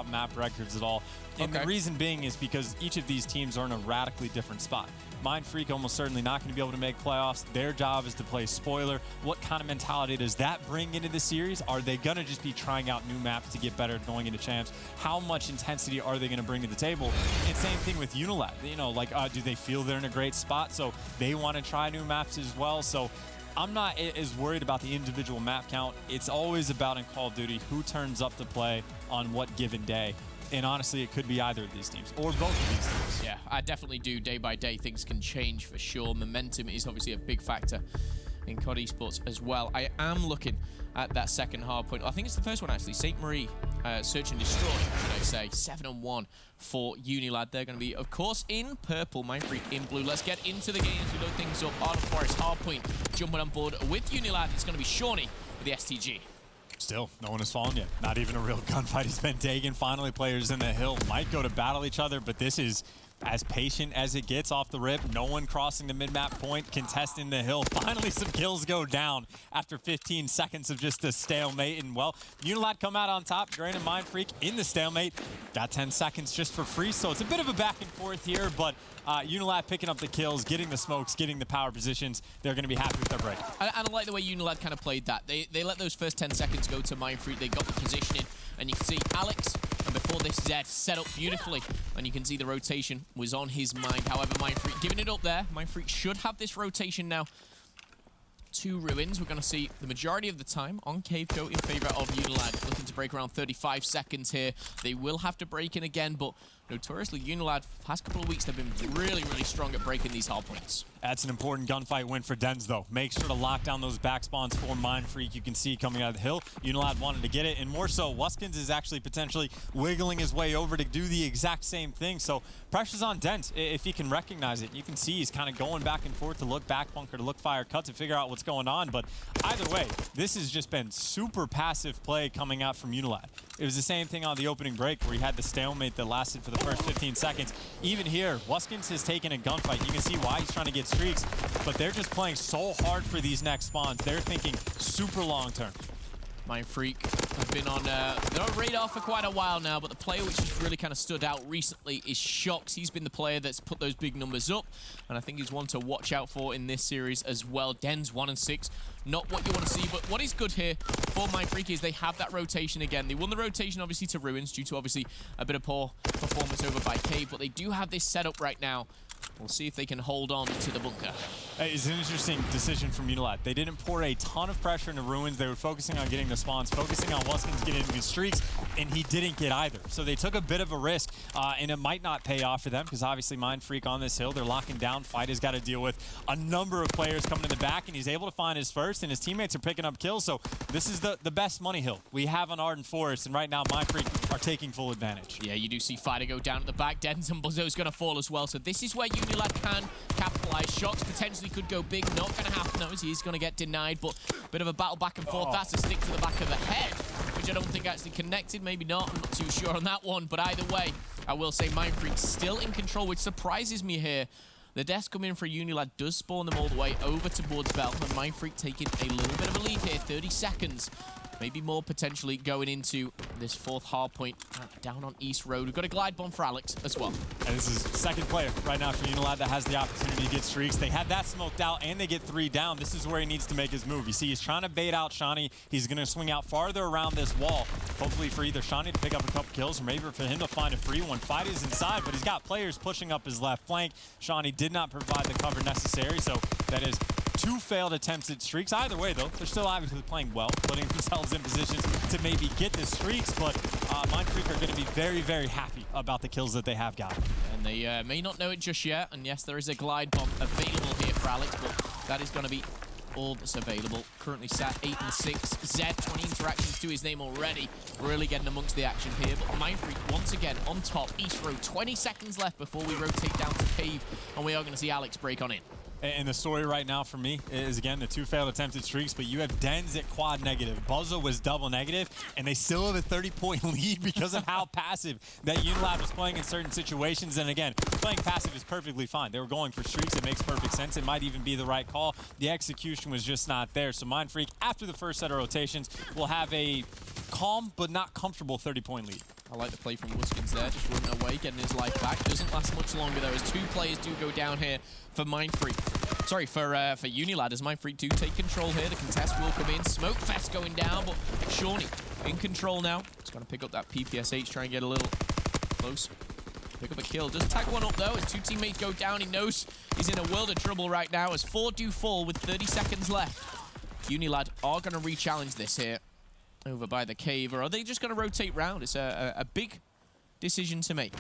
about map records at all. And the reason being is because each of these teams are in a radically different spot. Mindfreak almost certainly not going to be able to make playoffs. Their job is to play spoiler. What kind of mentality does that bring into the series? Are they going to just be trying out new maps to get better going into champs? How much intensity are they going to bring to the table? And same thing with UNILAD. You know, like, do they feel they're in a great spot? So they want to try new maps as well. So I'm not as worried about the individual map count. It's always about in Call of Duty who turns up to play on what given day. And honestly, it could be either of these teams or both of these teams. Yeah, I definitely do. Day by day, things can change for sure. Momentum is obviously a big factor in COD Esports as well. I am looking at that second hard point. I think it's the first one, actually. St. Marie, Search and Destroy, should I say. 7-1 for UNILAD. They're going to be, of course, in purple. Mindfreak in blue. Let's get into the game as we load things up. Arden Forest, hard point, jumping on board with UNILAD. It's going to be Shawnee with the STG. Still, no one has fallen yet. Not even a real gunfight has been taken. Finally, players in the hill might go to battle each other, but this is as patient as it gets off the rip. No one crossing the mid-map point, contesting the hill. Finally, some kills go down after 15 seconds of just a stalemate. And, well, UNILAD come out on top. Granted, Mindfreak in the stalemate got 10 seconds just for free. So it's a bit of a back and forth here, but UNILAD picking up the kills, getting the smokes, getting the power positions. They're going to be happy with their break. And I like the way UNILAD kind of played that. They let those first 10 seconds go to Mindfreak. They got the positioning, and you can see Alex, and before this, Zed set up beautifully. And you can see the rotation was on his mind. However, Mindfreak giving it up there. Mindfreak should have this rotation now. 2 ruins. We're going to see the majority of the time on Cave Coat in favor of UNILAD. Looking to break around 35 seconds here. They will have to break in again, but notoriously, UNILAD, past couple of weeks, they've been really, really strong at breaking these hard points. That's an important gunfight win for Dens, though. Make sure to lock down those back spawns for Mindfreak. You can see coming out of the hill, UNILAD wanted to get it, and more so, Wuskins is actually potentially wiggling his way over to do the exact same thing. So pressure's on Dens if he can recognize it. You can see he's kind of going back and forth to look back bunker, to look fire cut, to figure out what's going on. But either way, this has just been super passive play coming out from UNILAD. It was the same thing on the opening break where he had the stalemate that lasted for the first 15 seconds. Even here, Wuskins has taken a gunfight. You can see why he's trying to get streaks, but they're just playing so hard for these next spawns. They're thinking super long term. Mindfreak have been on their radar for quite a while now, but the player which has really kind of stood out recently is Shox. He's been the player that's put those big numbers up, and I think he's one to watch out for in this series as well. Dens 1-6, not what you want to see, but what is good here for Mindfreak is they have that rotation again. They won the rotation obviously to Ruins due to obviously a bit of poor performance over by Cave, but they do have this set up right now. We'll see if they can hold on to the bunker. It's an interesting decision from UNILAD. They didn't pour a ton of pressure into Ruins. They were focusing on getting the spawns, focusing on Wuskins getting into streaks, and he didn't get either. So they took a bit of a risk, and it might not pay off for them because obviously Mindfreak on this hill, they're locking down. Fight has got to deal with a number of players coming in the back, and he's able to find his first, and his teammates are picking up kills. So this is the best money hill we have on Arden Forest, and right now Mindfreak are taking full advantage. Yeah, you do see Fighter go down at the back. Dens and Buzzo's going to fall as well. So this is where UNILAD can capitalize. Shox potentially could go big. Not going to happen though, as he's going to get denied, but a bit of a battle back and forth. That's a stick to the back of the head, which I don't think actually connected. Maybe not. I'm not too sure on that one, but either way, I will say Mindfreak still in control, which surprises me here. The death coming in for UNILAD does spawn them all the way over towards Bell, and Mindfreak taking a little bit of a lead here. 30 seconds. Maybe more potentially going into this 4th hard point down on East Road. We've got a glide bomb for Alex as well. And this is second player right now for UNILAD that has the opportunity to get streaks. They had that smoked out, and they get 3 down. This is where he needs to make his move. You see, he's trying to bait out Shawnee. He's going to swing out farther around this wall, hopefully for either Shawnee to pick up a couple kills or maybe for him to find a free one. Fight is inside, but he's got players pushing up his left flank. Shawnee did not provide the cover necessary, so that is 2 failed attempts at streaks. Either way, though, they're still obviously playing well, putting themselves in positions to maybe get the streaks, but Mindfreak are going to be very, very happy about the kills that they have gotten. And they may not know it just yet, and yes, there is a glide bomb available here for Alex, but that is going to be all that's available. Currently sat 8-6. Zed, 20 interactions to his name already. Really getting amongst the action here, but Mindfreak once again on top. East Road, 20 seconds left before we rotate down to Cave, and we are going to see Alex break on in. And the story right now for me is, again, the 2 failed attempted streaks, but you have Dens at quad negative. Buzzo was double negative, and they still have a 30-point lead because of how passive that UNILAD was playing in certain situations. And again, playing passive is perfectly fine. They were going for streaks. It makes perfect sense. It might even be the right call. The execution was just not there. So Mindfreak, after the first set of rotations, will have a calm but not comfortable 30-point lead. I like the play from Wuskins there, just running away, getting his life back. Doesn't last much longer though, as 2 players do go down here for Mindfreak. Sorry, for UNILAD, as Mindfreak do take control here. The contest will come in. Smoke Fest going down, but Shawnee in control now. He's going to pick up that PPSH, try and get a little close. Pick up a kill. Does tag one up though, as 2 teammates go down. He knows he's in a world of trouble right now, as 4 do fall with 30 seconds left. UNILAD are going to re-challenge this here over by the cave, or are they just going to rotate round? It's a big decision to make.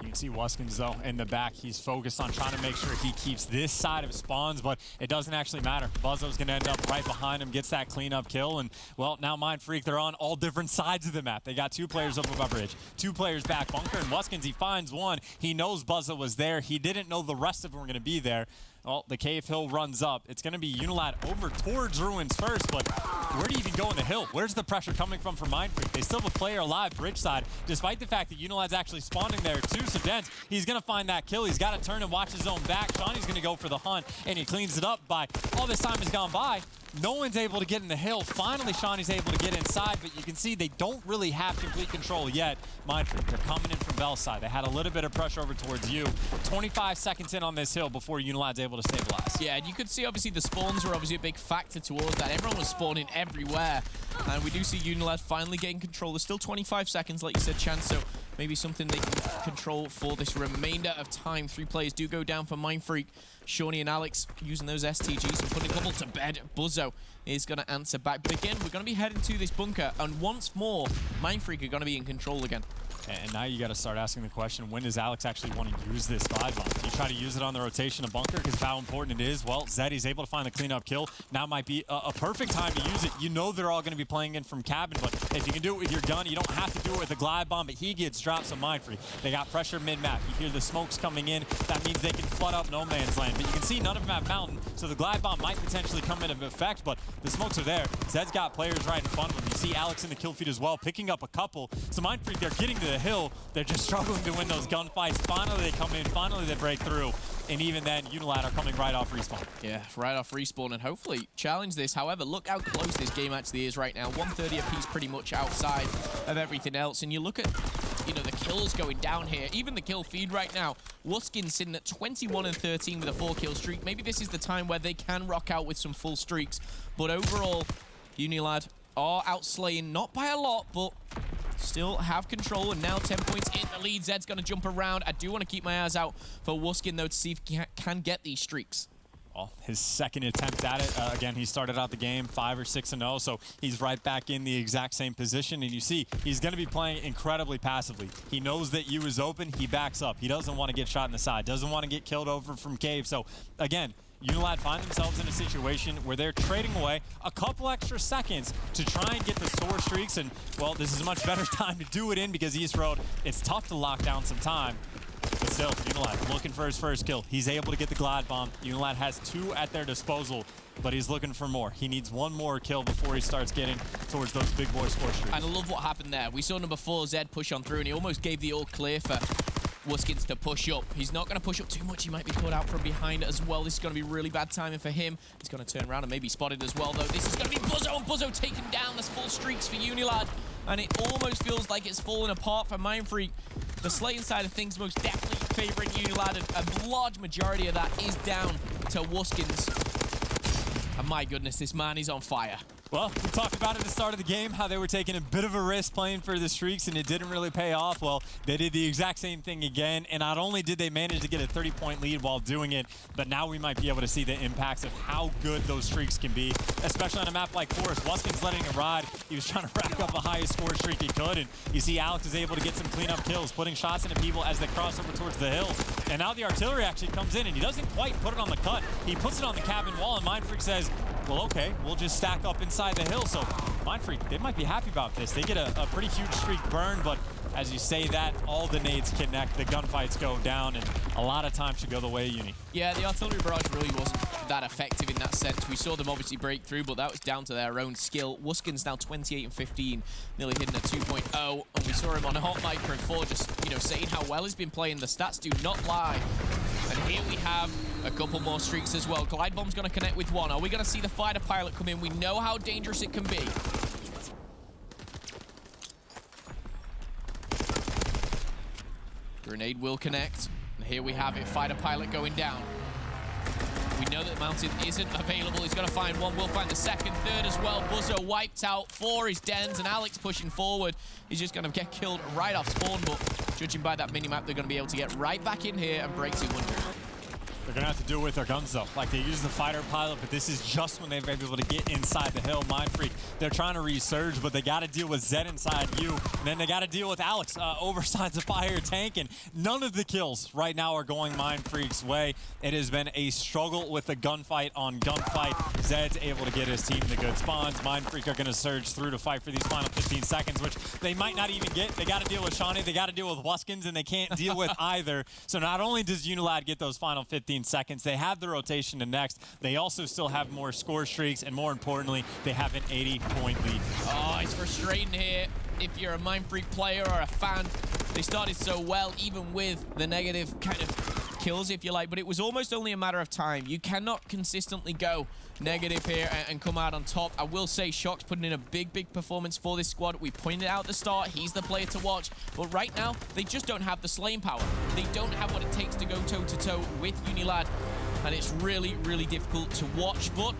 You can see Wuskins, though, in the back. He's focused on trying to make sure he keeps this side of spawns, but it doesn't actually matter. Buzzo's going to end up right behind him, gets that cleanup kill, and, well, now Mindfreak, they're on all different sides of the map. They got 2 players up above bridge, 2 players back bunker, and Wuskins, he finds one. He knows Buzzo was there. He didn't know the rest of them were going to be there. Well, the cave hill runs up. It's going to be UNILAD over towards Ruins first, but where do you even go in the hill? Where's the pressure coming from for Mindfreak? They still have a player alive bridge side, despite the fact that UNILAD's actually spawning there too. So Dens, he's going to find that kill. He's got to turn and watch his own back. Shawnee's going to go for the hunt, and he cleans it up by all this time has gone by. No one's able to get in the hill. Finally, Shawnee's able to get inside, but you can see they don't really have complete control yet. Mindfreak, they're coming in from Bell's side. They had a little bit of pressure over towards you. 25 seconds in on this hill before UNILAD's able to stabilize. Yeah, and you could see, obviously, the spawns were obviously a big factor towards that. Everyone was spawning everywhere, and we do see UNILAD finally getting control. There's still 25 seconds, like you said, Chance, so maybe something they can control for this remainder of time. 3 players do go down for Mindfreak. Shawnee and Alex using those STGs and putting a couple to bed. Buzzo is going to answer back. But again, we're going to be heading to this bunker, and once more, Mindfreak are going to be in control again. And now you got to start asking the question, when does Alex actually want to use this glide bomb? Do you try to use it on the rotation of bunker because of how important it is? Well, Zeddy's able to find the cleanup kill. Now might be a perfect time to use it. You know they're all going to be playing in from cabin, but if you can do it with your gun, you don't have to do it with a glide bomb, but he gets dropped some Mindfreak. They got pressure mid-map. You hear the smokes coming in. That means they can flood up no man's land. But you can see none of them have mountain, so the glide bomb might potentially come into effect, but the smokes are there. Zed's got players right in front of him. You see Alex in the kill feed as well, picking up a couple. So Mindfreak, they're getting to the hill. They're just struggling to win those gunfights. Finally, they come in. Finally, they break through. And even then, UNILAD are coming right off respawn. Yeah, right off respawn, and hopefully challenge this. However, look how close this game actually is right now. 130 apiece, pretty much outside of everything else. And you look at, you know, the kills going down here. Even the kill feed right now. Wuskins sitting at 21 and 13 with a 4-kill streak. Maybe this is the time where they can rock out with some full streaks. But overall, UNILAD are outslaying, not by a lot, but still have control, and now 10 points in the lead. Zed's going to jump around. I do want to keep my eyes out for Wuskin, though, to see if he can get these streaks. Well, his second attempt at it. Again, he started out the game 5 or 6-0, so he's right back in the exact same position. And you see, he's going to be playing incredibly passively. He knows that U is open. He backs up. He doesn't want to get shot in the side. Doesn't want to get killed over from cave. So, again, UNILAD find themselves in a situation where they're trading away a couple extra seconds to try and get the sore streaks. And, well, this is a much better time to do it in because East Road, it's tough to lock down some time. But still, UNILAD looking for his first kill. He's able to get the glide bomb. UNILAD has 2 at their disposal, but he's looking for more. He needs 1 more kill before he starts getting towards those big boy score streaks. And I love what happened there. We saw number 4, Zed, push on through, and he almost gave the all clear for Wuskins to push up. He's not going to push up too much. He might be caught out from behind as well. This is going to be really bad timing for him. He's going to turn around and maybe spotted as well, though. This is going to be Buzzo, and Buzzo taking down the full streaks for UNILAD. And it almost feels like it's falling apart for Mindfreak. The slating side of things most definitely favoring UNILAD. A large majority of that is down to Wuskins. And my goodness, this man is on fire. Well, we talked about at the start of the game how they were taking a bit of a risk playing for the streaks and it didn't really pay off. Well, they did the exact same thing again, and not only did they manage to get a 30-point lead while doing it, but now we might be able to see the impacts of how good those streaks can be, especially on a map like Forest. Wuskins letting it ride. He was trying to rack up the highest score streak he could, and you see Alex is able to get some cleanup kills, putting shots into people as they cross over towards the hill. And now the artillery actually comes in, and he doesn't quite put it on the cut. He puts it on the cabin wall, and Mindfreak says, well, okay, we'll just stack up inside the hill. So Mindfreak, they might be happy about this. They get a pretty huge streak burn, but as you say that, all the nades connect, the gunfights go down, and a lot of time should go the way of Uni. Yeah, the artillery barrage really wasn't that effective in that sense. We saw them obviously break through, but that was down to their own skill. Wuskins now 28 and 15, nearly hitting a 2.0, and we saw him on a hot mic before just, you know, saying how well he's been playing. The stats do not lie. And here we have a couple more streaks as well. Glide Bomb's going to connect with 1. Are we going to see the fighter pilot come in? We know how dangerous it can be. Grenade will connect. And here we have it, fighter pilot going down. We know that Mountain isn't available. He's got to find one. We'll find the second, third as well. Buzzo wiped out for his Dens, and Alex pushing forward. He's just going to get killed right off spawn, but judging by that minimap, they're going to be able to get right back in here and break 200. They're going to have to do it with their guns, though. Like, they use the fighter pilot, but this is just when they've been able to get inside the hill. Mindfreak, they're trying to resurge, but they got to deal with Zed inside you. And then they got to deal with Alex overside the fire tank. And none of the kills right now are going Mindfreak's way. It has been a struggle with the gunfight on gunfight. Zed's able to get his team the good spawns. Mindfreak are going to surge through to fight for these final 15 seconds, which they might not even get. They got to deal with Shawnee, they got to deal with Wuskins, and they can't deal with either. So not only does UNILAD get those final 15 seconds, they have the rotation to next. They also still have more score streaks, and more importantly, they have an 80-point lead. Oh, it's frustrating here. If you're a Mindfreak player or a fan, they started so well, even with the negative kind of kills, if you like, but it was almost only a matter of time. You cannot consistently go negative here and come out on top. I will say Shock's putting in a big performance for this squad. We pointed out at the start, he's the player to watch, but right now, they just don't have the slaying power. They don't have what it takes to go toe-to-toe with UNILAD, and it's really difficult to watch, but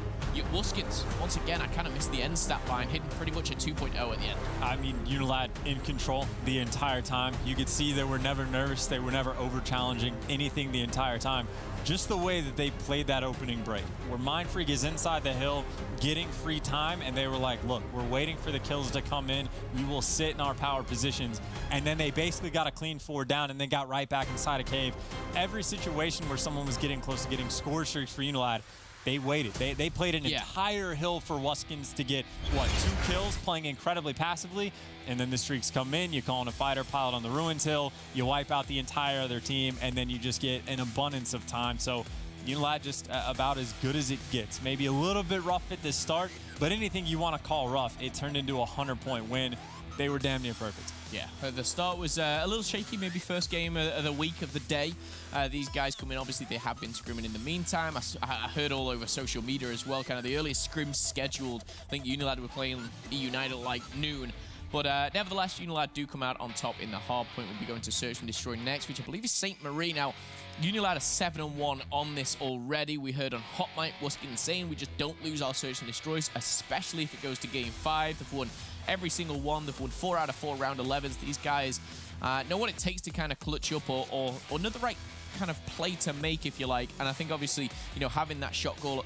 Wuskins, once again, I kind of missed the end stat line, hitting pretty much a 2.0 at the end. I mean, UNILAD in control the entire time. You could see they were never nervous. They were never over-challenging anything the entire time. Just the way that they played that opening break, where Mindfreak is inside the hill, getting free time, and they were like, look, we're waiting for the kills to come in. We will sit in our power positions. And then they basically got a clean 4 down and then got right back inside a cave. Every situation where someone was getting close to getting score streaks for UNILAD, they waited. They played an entire hill for Wuskins to get, what, 2 kills, playing incredibly passively, and then the streaks come in, you call in a fighter pilot on the Ruins Hill, you wipe out the entire other team, and then you just get an abundance of time. So UNILAD just about as good as it gets. Maybe a little bit rough at the start, but anything you want to call rough, it turned into a 100-point win. They were damn near perfect. Yeah, the start was a little shaky, maybe first game of the week, of the day. These guys come in, obviously they have been scrimming in the meantime. I heard all over social media as well, kind of the earliest scrims scheduled. I think UNILAD were playing United at like noon. But nevertheless, UNILAD do come out on top in the hard point. We'll be going to Search and Destroy next, which I believe is St. Marie. Now, UNILAD are 7-1 on this already. We heard on Hot Mic Wuskins saying we just don't lose our Search and Destroys, especially if it goes to Game 5. They've won every single one. They've won 4 out of 4 round 11s. These guys know what it takes to kind of clutch up or know the right kind of play to make, if you like. And I think obviously, you know, having that shot caller,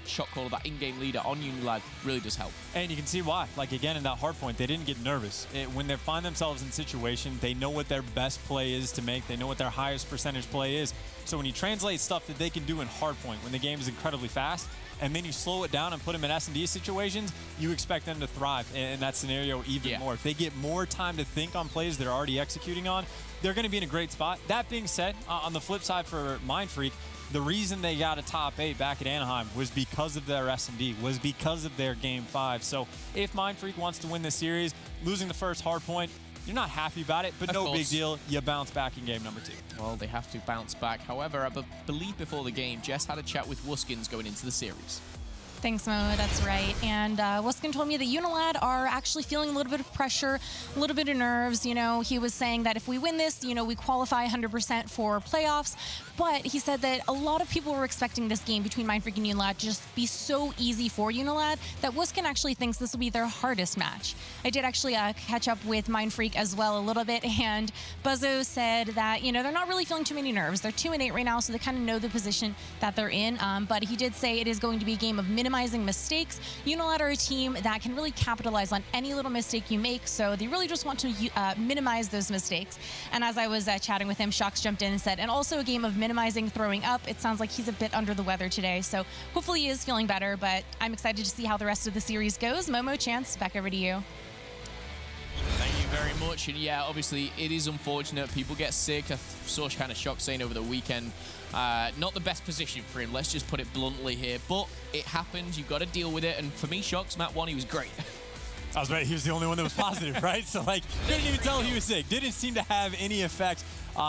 that in-game leader on UNILAD really does help. And you can see why. Like, again, in that hard point, they didn't get nervous. When they find themselves in situation, they know what their best play is to make. They know what their highest percentage play is. So when you translate stuff that they can do in hard point, when the game is incredibly fast, and then you slow it down and put them in S&D situations, you expect them to thrive in that scenario even more. If they get more time to think on plays they're already executing on, they're going to be in a great spot. That being said, on the flip side for Mindfreak, the reason they got a top 8 back at Anaheim was because of their S&D, was because of their Game 5. So if Mindfreak wants to win this series, losing the first hard point, you're not happy about it, but no big deal. You bounce back in game number 2. Well, they have to bounce back. However, I believe before the game, Jess had a chat with Wuskins going into the series. Thanks, Mo. That's right. And Wuskin told me that UNILAD are actually feeling a little bit of pressure, a little bit of nerves. You know, he was saying that if we win this, you know, we qualify 100% for playoffs. But he said that a lot of people were expecting this game between Mindfreak and UNILAD to just be so easy for UNILAD that Wuskin actually thinks this will be their hardest match. I did actually catch up with Mindfreak as well a little bit, and Buzzo said that, you know, they're not really feeling too many nerves. They're 2-8 right now, so they kind of know the position that they're in. But he did say it is going to be a game of minimizing mistakes. UNILAD are a team that can really capitalize on any little mistake you make, so they really just want to minimize those mistakes. And as I was chatting with him, Shocks jumped in and said, and also a game of minimizing throwing up. It sounds like he's a bit under the weather today, so hopefully he is feeling better, but I'm excited to see how the rest of the series goes. Momo, Chance, back over to you. Thank you very much. And yeah, obviously it is unfortunate. People get sick. I saw kind of Shock saying over the weekend, not the best position for him. Let's just put it bluntly here. But it happens. You've got to deal with it. And for me, Shock's Map 1, he was great. I was right. He was the only one that was positive, right? So, like, didn't even tell he was sick. Didn't seem to have any effect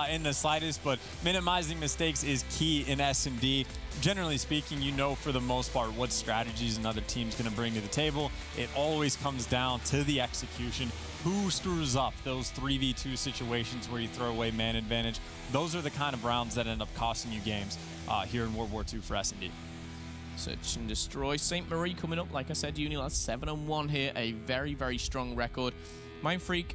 in the slightest, but minimizing mistakes is key in S&D. Generally speaking, you know for the most part what strategies another team's going to bring to the table. It always comes down to the execution. who screws up those 3v2 situations where you throw away man advantage. Those are the kind of rounds that end up costing you games here in World War II for S&D. Search and destroy. St. Marie coming up. Like I said, UNILAD 7-1 here. A very, very strong record. Mindfreak,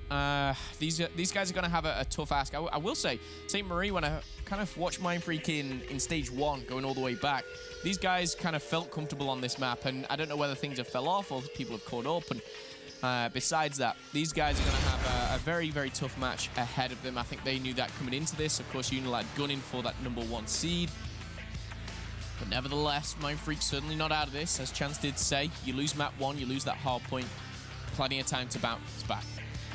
these guys are going to have a tough ask. I will say, St. Marie, when I kind of watched Mindfreak in stage 1, going all the way back, these guys kind of felt comfortable on this map, and I don't know whether things have fell off or people have caught up. And besides that, these guys are going to have a very, very tough match ahead of them. I think they knew that coming into this. Of course, UNILAD gunning for that #1 seed. But nevertheless, Mindfreak certainly not out of this. As Chance did say, you lose map 1, you lose that hard point. Plenty of time to bounce back.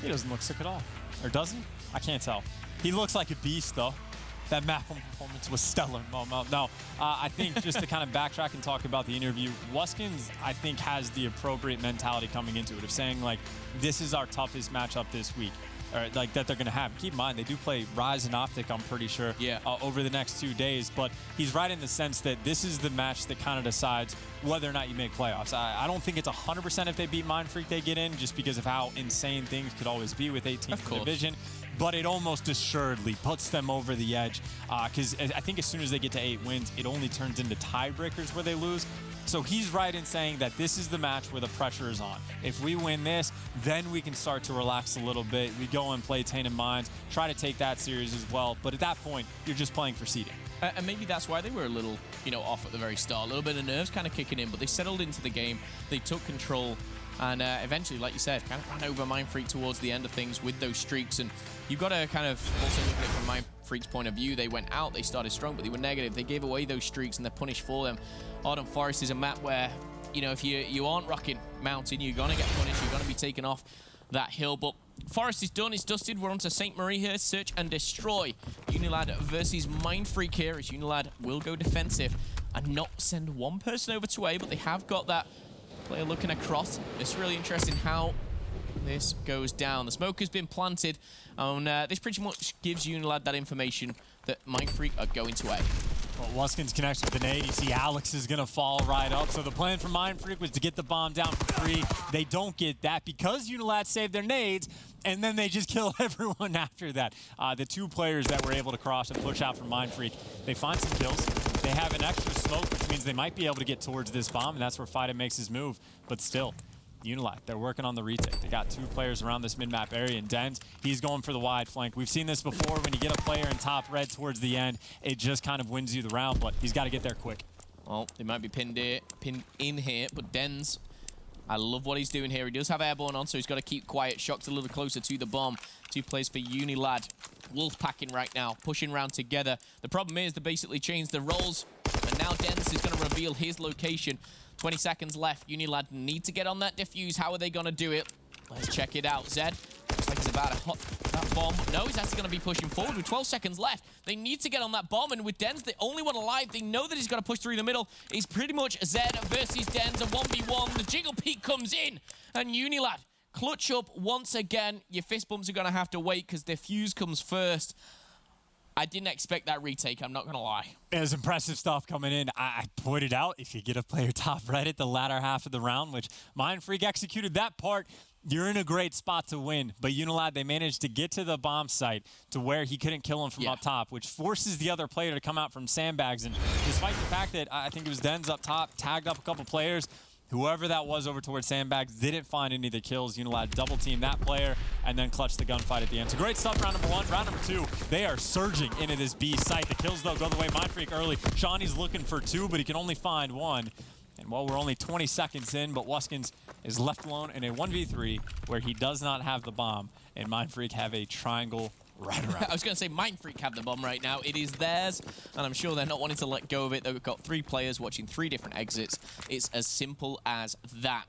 He doesn't look sick at all. Or does he? I can't tell. He looks like a beast, though. That map 1 performance was stellar. No, I think just to kind of backtrack and talk about the interview, Wuskins, I think, has the appropriate mentality coming into it of saying, like, this is our toughest matchup this week. Or, like, that they're going to have. Keep in mind, they do play Rise and Optic, I'm pretty sure, over the next 2 days. But he's right in the sense that this is the match that kind of decides whether or not you make playoffs. I don't think it's 100% if they beat Mindfreak they get in, just because of how insane things could always be with 18th in the division. But it almost assuredly puts them over the edge, because I think as soon as they get to 8 wins, it only turns into tiebreakers where they lose. So he's right in saying that this is the match where the pressure is on. If we win this, then we can start to relax a little bit. We go and play Tainted Minds, try to take that series as well. But at that point, you're just playing for seeding. And maybe that's why they were a little, off at the very start. A little bit of nerves kind of kicking in, but they settled into the game. They took control. And eventually, like you said, kind of ran over Mindfreak towards the end of things with those streaks. And you've got to kind of also look at it from Mindfreak's point of view. They went out, they started strong, but they were negative. They gave away those streaks, and they're punished for them. Ardent Forest is a map where, if you aren't rocking Mountain, you're going to get punished. You're going to be taken off that hill. But Forest is done. It's dusted. We're on to St. Marie here. Search and destroy. UNILAD versus Mindfreak here, as UNILAD will go defensive and not send one person over to A, but they have got that player looking across. It's really interesting how this goes down. The smoke has been planted, and this pretty much gives UNILAD that information that Mindfreak are going to A. Well, Wuskins connects with the nade. You see Alex is going to fall right up. So the plan for Mindfreak was to get the bomb down for free. They don't get that because UNILAD saved their nades, and then they just kill everyone after that. The 2 players that were able to cross and push out from Mindfreak, they find some kills. They have an extra smoke, which means they might be able to get towards this bomb, and that's where Fida makes his move. But still, UNILAD, they're working on the retake. They got 2 players around this mid-map area, and Denz, he's going for the wide flank. We've seen this before. When you get a player in top red towards the end, it just kind of wins you the round, but he's got to get there quick. Well, they might be pinned in here, but Denz, I love what he's doing here. He does have airborne on, so he's got to keep quiet. Shock's a little closer to the bomb. 2 plays for UNILAD. Wolf packing right now, pushing around together. The problem is they basically changed the roles, and now Denz is going to reveal his location. 20 seconds left. UNILAD need to get on that defuse. How are they going to do it? Let's check it out. Zed looks like he's about to hot that bomb. No, he's actually going to be pushing forward with 12 seconds left. They need to get on that bomb, and with Denz, the only one alive, they know that he's got to push through the middle. It's pretty much Zed versus Denz, a 1v1. The Jiggle Peak comes in, and UNILAD clutch up once again. Your fist bumps are going to have to wait because defuse comes first. I didn't expect that retake, I'm not going to lie. It was impressive stuff coming in. I pointed out, if you get a player top red at the latter half of the round, which Mindfreak executed that part, you're in a great spot to win. But UNILAD, they managed to get to the bomb site to where he couldn't kill him from up top, which forces the other player to come out from sandbags. And despite the fact that I think it was Denz up top, tagged up a couple players, whoever that was over towards sandbags didn't find any of the kills. UNILAD double teamed that player and then clutched the gunfight at the end. So great stuff round number 1. Round number 2, they are surging into this B site. The kills, though, go the way Mindfreak early. Shawnee's looking for 2, but he can only find 1. And well, we're only 20 seconds in, but Wuskins is left alone in a 1v3 where he does not have the bomb, and Mindfreak have a triangle right around. I was going to say Mindfreak have the bomb right now. It is theirs, and I'm sure they're not wanting to let go of it. They've got 3 players watching 3 different exits. It's as simple as that.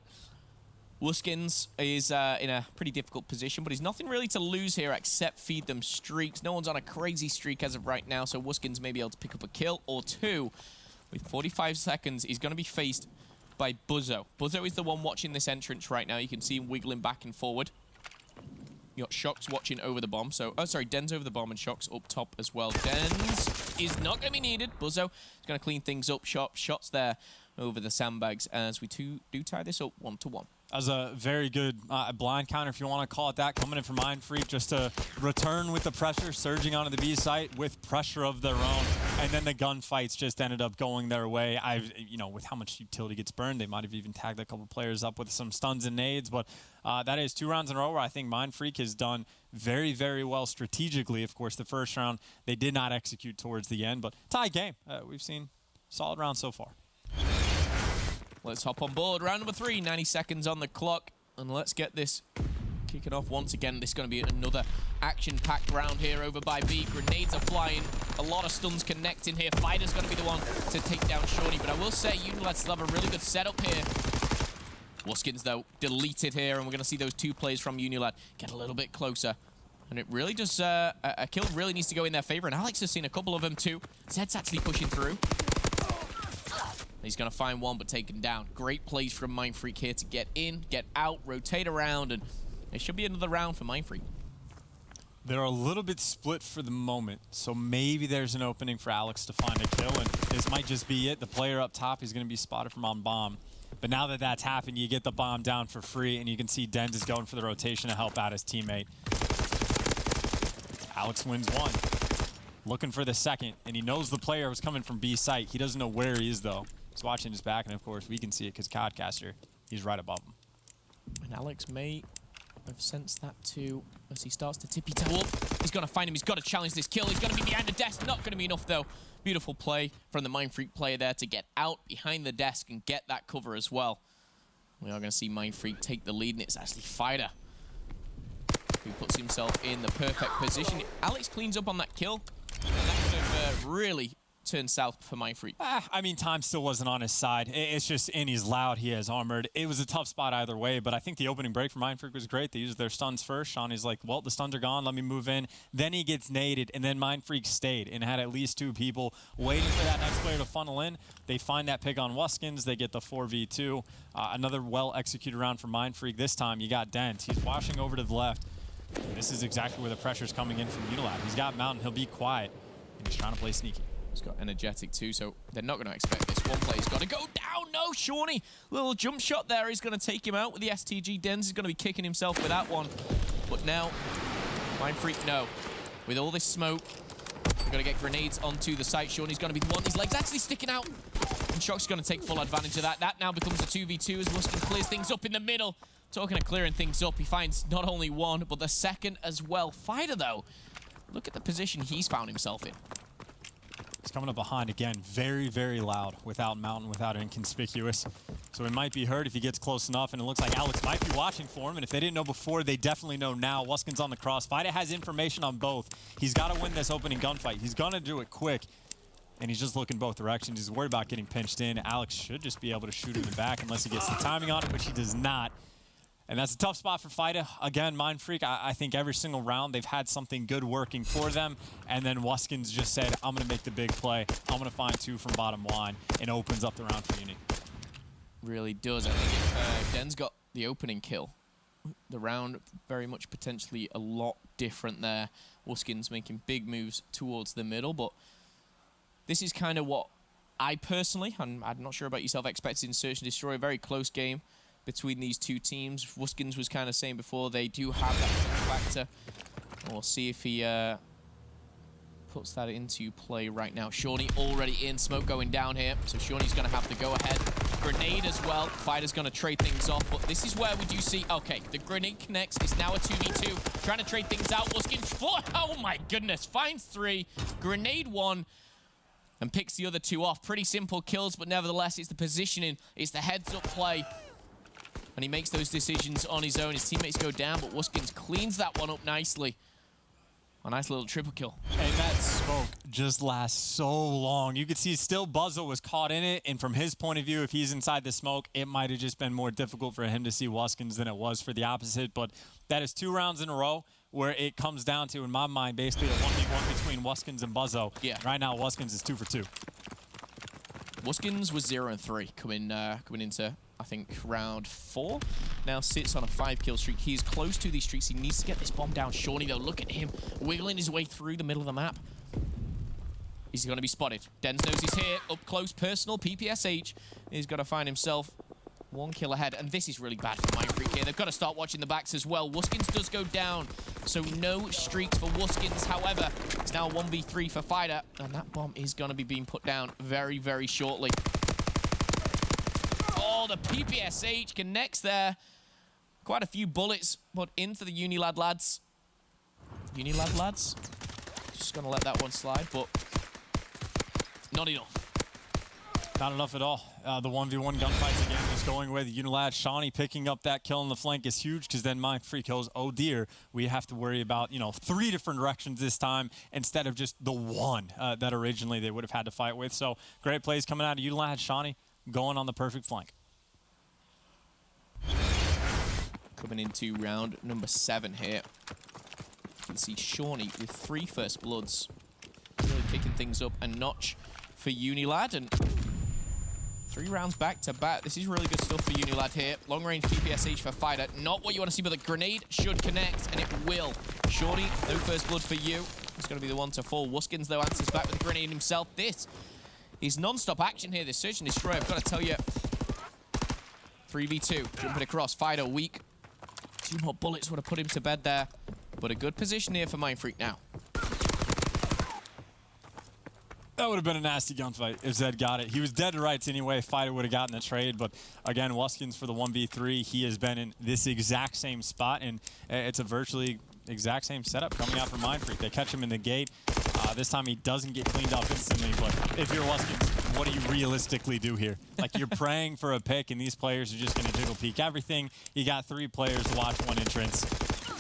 Wuskins is in a pretty difficult position, but he's nothing really to lose here except feed them streaks. No one's on a crazy streak as of right now, so Wuskins may be able to pick up a kill or 2. With 45 seconds, he's going to be faced by Buzzo. Buzzo is the one watching this entrance right now. You can see him wiggling back and forward. You got Shocks watching over the bomb. So, Denz over the bomb and Shocks up top as well. Denz is not going to be needed. Buzzo is going to clean things up. Shots there over the sandbags as we do tie this up 1-1. As a very good blind counter, if you want to call it that, coming in from Mindfreak just to return with the pressure, surging onto the B site with pressure of their own, and then the gunfights just ended up going their way. With how much utility gets burned, they might have even tagged a couple players up with some stuns and nades, but that is 2 rounds in a row where I think Mindfreak has done very, very well strategically. Of course, the first round, they did not execute towards the end, but tie game. We've seen solid rounds so far. Let's hop on board. Round number 3, 90 seconds on the clock. And let's get this kicking off once again. This is going to be another action-packed round here over by B. Grenades are flying. A lot of stuns connecting here. Fighter's going to be the one to take down Shorty. But I will say, UNILAD still have a really good setup here. Wuskins, though, deleted here. And we're going to see those 2 players from UNILAD get a little bit closer. And it really just, a kill really needs to go in their favor. And Alex has seen a couple of them, too. Zed's actually pushing through. He's going to find one, but taken down. Great plays from Mindfreak here to get in, get out, rotate around, and it should be another round for Mindfreak. They're a little bit split for the moment, so maybe there's an opening for Alex to find a kill, and this might just be it. The player up top is going to be spotted from on bomb. But now that that's happened, you get the bomb down for free, and you can see Denz is going for the rotation to help out his teammate. Alex wins 1. Looking for the second, and he knows the player was coming from B site. He doesn't know where he is, though. He's watching his back, and of course, we can see it because Codcaster, he's right above him. And Alex may have sensed that too as he starts to tippy-toe up. He's going to find him. He's got to challenge this kill. He's going to be behind the desk. Not going to be enough, though. Beautiful play from the Mindfreak player there to get out behind the desk and get that cover as well. We are going to see Mindfreak take the lead, and it's actually Fighter who puts himself in the perfect position. Alex cleans up on that kill, and that could have really turned south for Mindfreak. I mean, time still wasn't on his side. It's just in, he's loud, he has armored. It was a tough spot either way, but I think the opening break for Mindfreak was great. They used their stuns first. Shawnee's like, well, the stuns are gone, let me move in. Then he gets naded, and then Mindfreak stayed and had at least 2 people waiting for that next player to funnel in. They find that pick on Wuskins. They get the 4v2. Another well-executed round for Mindfreak. This time, you got Dent. He's washing over to the left. This is exactly where the pressure's coming in from UNILAD. He's got Mountain. He'll be quiet, and he's trying to play sneaky. He's got energetic too, so they're not going to expect this. One player's got to go down. No, Shawnee. Little jump shot there. He's going to take him out with the STG. Denz is going to be kicking himself with that one. But now, Mindfreak, no. With all this smoke, we're going to get grenades onto the site. Shawnee's going to be the one. His leg's actually sticking out. And Shock's going to take full advantage of that. That now becomes a 2v2 as Wuskin clears things up in the middle. Talking of clearing things up, he finds not only one, but the second as well. Fighter, though, look at the position he's found himself in. He's coming up behind again, very, very loud, without Mountain, without Inconspicuous. So it might be hurt if he gets close enough, and it looks like Alex might be watching for him, and if they didn't know before, they definitely know now. Wuskin's on the cross. Fighter has information on both. He's got to win this opening gunfight. He's going to do it quick, and he's just looking both directions. He's worried about getting pinched in. Alex should just be able to shoot in the back unless he gets the timing on it, which he does not. And that's a tough spot for Fighter. Again, Mindfreak, I think every single round they've had something good working for them. And then Wuskins just said, I'm going to make the big play. I'm going to find 2 from bottom line. And opens up the round for Uni. Really does. I think if Den's got the opening kill, the round very much potentially a lot different there. Wuskins making big moves towards the middle. But this is kind of what I personally, and I'm not sure about yourself, expected in Search and Destroy. A very close game between these 2 teams. Wuskins was kind of saying before, they do have that factor. We'll see if he puts that into play right now. Shawnee already in, smoke going down here, so Shawnee's going to have to go ahead. Grenade as well. Fighter's going to trade things off, but this is where we do see, okay, the grenade connects. It's now a 2v2. Trying to trade things out. Wuskins, 4, oh my goodness, finds 3. Grenade 1. And picks the other 2 off. Pretty simple kills, but nevertheless, it's the positioning. It's the heads-up play. And he makes those decisions on his own. His teammates go down, but Wuskins cleans that one up nicely. A nice little triple kill. And that smoke just lasts so long. You could see still Buzzo was caught in it, and from his point of view, if he's inside the smoke, it might have just been more difficult for him to see Wuskins than it was for the opposite. But that is 2 rounds in a row where it comes down to, in my mind, basically a 1v1 between Wuskins and Buzzo. Yeah. Right now, Wuskins is 2 for 2. Wuskins was 0-3 coming into, I think, round 4. Now sits on a 5-kill streak. He is close to these streaks. He needs to get this bomb down. Shawnee, though, look at him wiggling his way through the middle of the map. He's going to be spotted. Denz knows he's here. Up close, personal, PPSH. He's got to find himself 1 kill ahead, and this is really bad for Mindfreak here. They've got to start watching the backs as well. Wuskins does go down, so no streaks for Wuskins. However, it's now a 1v3 for Fighter, and that bomb is going to be being put down very, very shortly. Oh, the PPSH connects there. Quite a few bullets put in for the UNILAD lads. UNILAD lads. Just going to let that one slide, but not enough. Not enough at all. The 1v1 gunfights again just going with UNILAD. Shawnee picking up that kill on the flank is huge because then Mindfreak goes, oh dear, we have to worry about, 3 different directions this time instead of just the one that originally they would have had to fight with. So great plays coming out of UNILAD. Shawnee going on the perfect flank. Coming into round number 7 here. You can see Shawnee with 3 first bloods. Really kicking things up a notch for UNILAD, and 3 rounds back to back. This is really good stuff for UNILAD here. Long range PPSH for Fighter. Not what you want to see, but the grenade should connect, and it will. Shawnee, no first blood for you. He's going to be the one to fall. Wuskins, though, answers back with the grenade himself. This is non-stop action here. This Search and Destroy, I've got to tell you. 3v2, jumping across. Fighter weak. 2 more bullets would have put him to bed there. But a good position here for Mindfreak now. That would have been a nasty gunfight if Zed got it. He was dead to rights anyway. Fighter would have gotten the trade. But again, Wuskins for the 1v3. He has been in this exact same spot, and it's a virtually exact same setup coming out from Mindfreak. They catch him in the gate. This time he doesn't get cleaned up instantly. But if you're Wuskins, what do you realistically do here? Like, you're praying for a pick, and these players are just going to jiggle peek everything. You got 3 players to watch 1 entrance.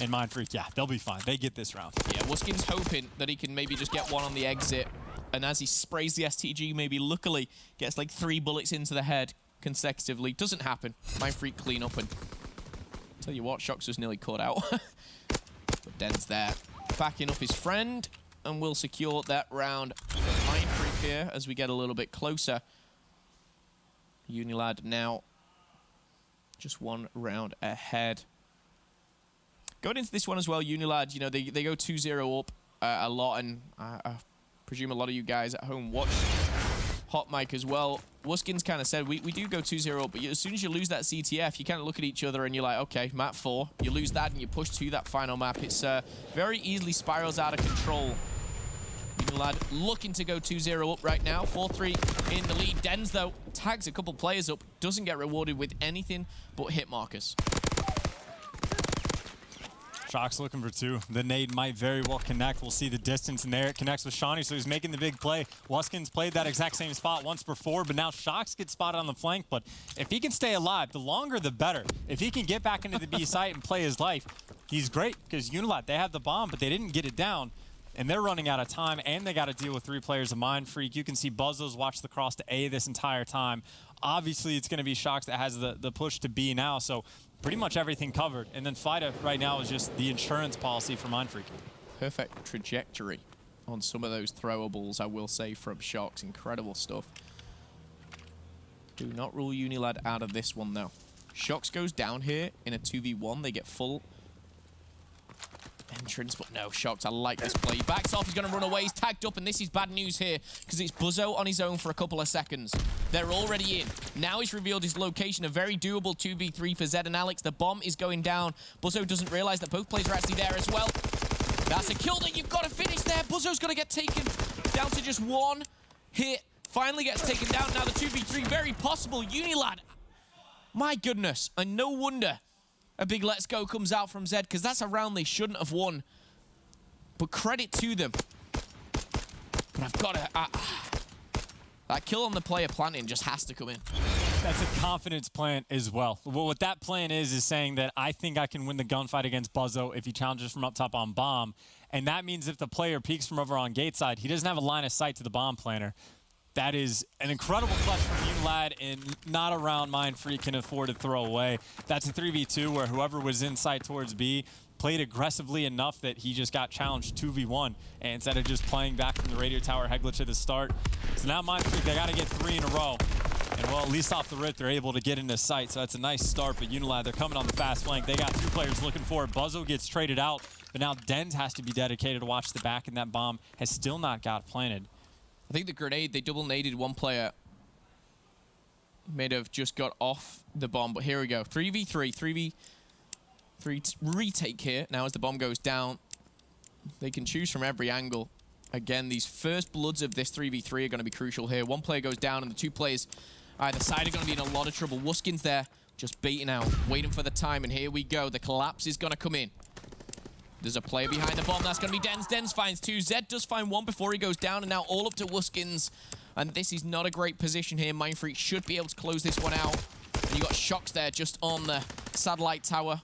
And Mindfreak, yeah, they'll be fine. They get this round. Yeah, Wuskins hoping that he can maybe just get 1 on the exit. And as he sprays the STG, maybe luckily gets like 3 bullets into the head consecutively. Doesn't happen. Mindfreak clean up, and tell you what, Shox was nearly caught out. But Den's there, backing up his friend, and will secure that round for Mindfreak here as we get a little bit closer. UNILAD now just 1 round ahead. Going into this one as well, UNILAD, they go 2-0 up a lot, and I presume a lot of you guys at home watch Hot Mic as well. Wuskins kind of said, we do go 2-0 up, but as soon as you lose that CTF, you kind of look at each other and you're like, okay, map 4. You lose that and you push to that final map. It's very easily spirals out of control. UNILAD looking to go 2-0 up right now. 4-3 in the lead. Dens, though, tags a couple players up, doesn't get rewarded with anything but hit markers. Shox looking for 2. The nade might very well connect. We'll see the distance in there. It connects with Shawnee, so he's making the big play. Wuskins played that exact same spot once before, but now Shox gets spotted on the flank. But if he can stay alive, the longer the better. If he can get back into the B site and play his life, he's great, because UNILAD, they have the bomb, but they didn't get it down. And they're running out of time, and they got to deal with 3 players of Mindfreak. You can see Buzzo's watched the cross to A this entire time. Obviously, it's going to be Shox that has the push to B now, so pretty much everything covered. And then Fighter right now is just the insurance policy for Mindfreak. Perfect trajectory on some of those throwables, I will say, from Shox. Incredible stuff. Do not rule UNILAD out of this one, though. Shox goes down here in a 2v1. They get full entrance, but no, Shox, I like this play. He backs off, he's going to run away, he's tagged up, and this is bad news here, because it's Buzzo on his own for a couple of seconds. They're already in. Now he's revealed his location, a very doable 2v3 for Zed and Alex. The bomb is going down. Buzzo doesn't realize that both players are actually there as well. That's a kill that you've got to finish there. Buzzo's going to get taken down to just 1 hit. Finally gets taken down. Now the 2v3, very possible. UNILAD, my goodness, and no wonder a big let's go comes out from Zed, because that's a round they shouldn't have won. But credit to them. But I've got to... that kill on the player planting just has to come in. That's a confidence plant as well. What that plan is saying that I think I can win the gunfight against Buzzo if he challenges from up top on bomb. And that means if the player peeks from over on gate side, he doesn't have a line of sight to the bomb planter. That is an incredible clutch from UNILAD, and not a round Mindfreak can afford to throw away. That's a 3v2 where whoever was inside towards B played aggressively enough that he just got challenged 2v1, and instead of just playing back from the radio tower head glitch at the start. So now Mindfreak, they got to get 3 in a row. And well, at least off the rip, they're able to get into sight. So that's a nice start, but UNILAD, they're coming on the fast flank. They got 2 players looking for it. Buzzo gets traded out, but now Dens has to be dedicated to watch the back, and that bomb has still not got planted. I think the grenade, they double naded 1 player. may have just got off the bomb, but here we go. 3v3 retake here. Now as the bomb goes down, they can choose from every angle. Again, these first bloods of this 3v3 are going to be crucial here. One player goes down and the two players either side are going to be in a lot of trouble. Wuskin's there, just baiting out, waiting for the time, and here we go. The collapse is going to come in. There's a player behind the bomb. That's going to be Dens. Dens finds two. Zed does find one before he goes down, and now all up to Wuskins. And this is not a great position here. Mindfreak should be able to close this one out. And you got Shocks there just on the satellite tower.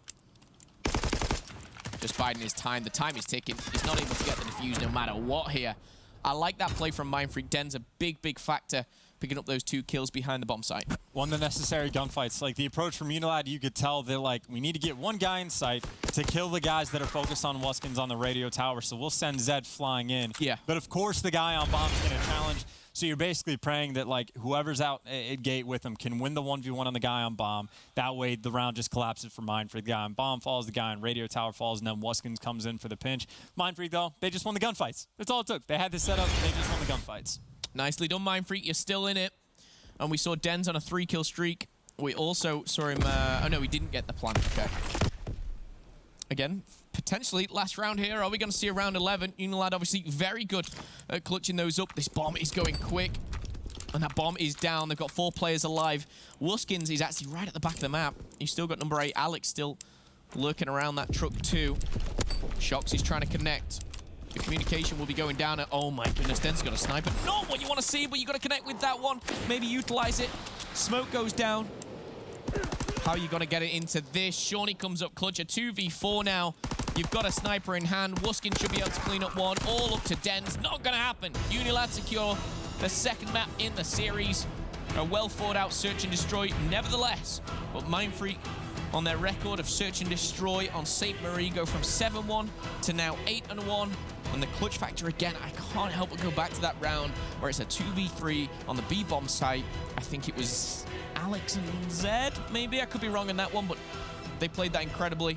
Just biding his time. The time is ticking. He's not able to get the defuse no matter what here. I like that play from Mindfreak. Den's a big, big factor picking up those 2 kills behind the bomb site. Won the necessary gunfights. Like the approach from UNILAD, you could tell they're like, we need to get one guy in sight to kill the guys that are focused on Wuskins on the radio tower. So we'll send Zed flying in. Yeah. But of course the guy on bomb's going to challenge. So you're basically praying that like whoever's out at gate with him can win the 1v1 on the guy on bomb. That way the round just collapses for Mindfreak. The guy on bomb falls, the guy on radio tower falls, and then Wuskins comes in for the pinch. Mindfreak though, they just won the gunfights. That's all it took. They had this set up, they just won the gunfights. Nicely done, Mindfreak. You're still in it. And we saw Dens on a 3-kill streak. We also saw him... oh, no, we didn't get the plant. Okay. Again, potentially last round here. Are we going to see a round 11? UNILAD obviously very good at clutching those up. This bomb is going quick. And that bomb is down. They've got 4 players alive. Wuskins is actually right at the back of the map. You've still got number 8, Alex, still lurking around that truck too. Shocks is trying to connect. The communication will be going down at... Oh my goodness, Den's got a sniper. Not what you want to see, but you got to connect with that one. Maybe utilize it. Smoke goes down. How are you going to get it into this? Shawnee comes up clutch. A 2v4 now. You've got a sniper in hand. Wuskin should be able to clean up one. All up to Den's. Not going to happen. UNILAD secure the second map in the series. A well thought out search and destroy nevertheless. But Mindfreak on their record of search and destroy on St. Marie go from 7-1 to now 8-1. And the clutch factor again, I can't help but go back to that round where it's a 2v3 on the B-bomb site. I think it was Alex and Zed, maybe. I could be wrong on that one, but they played that incredibly,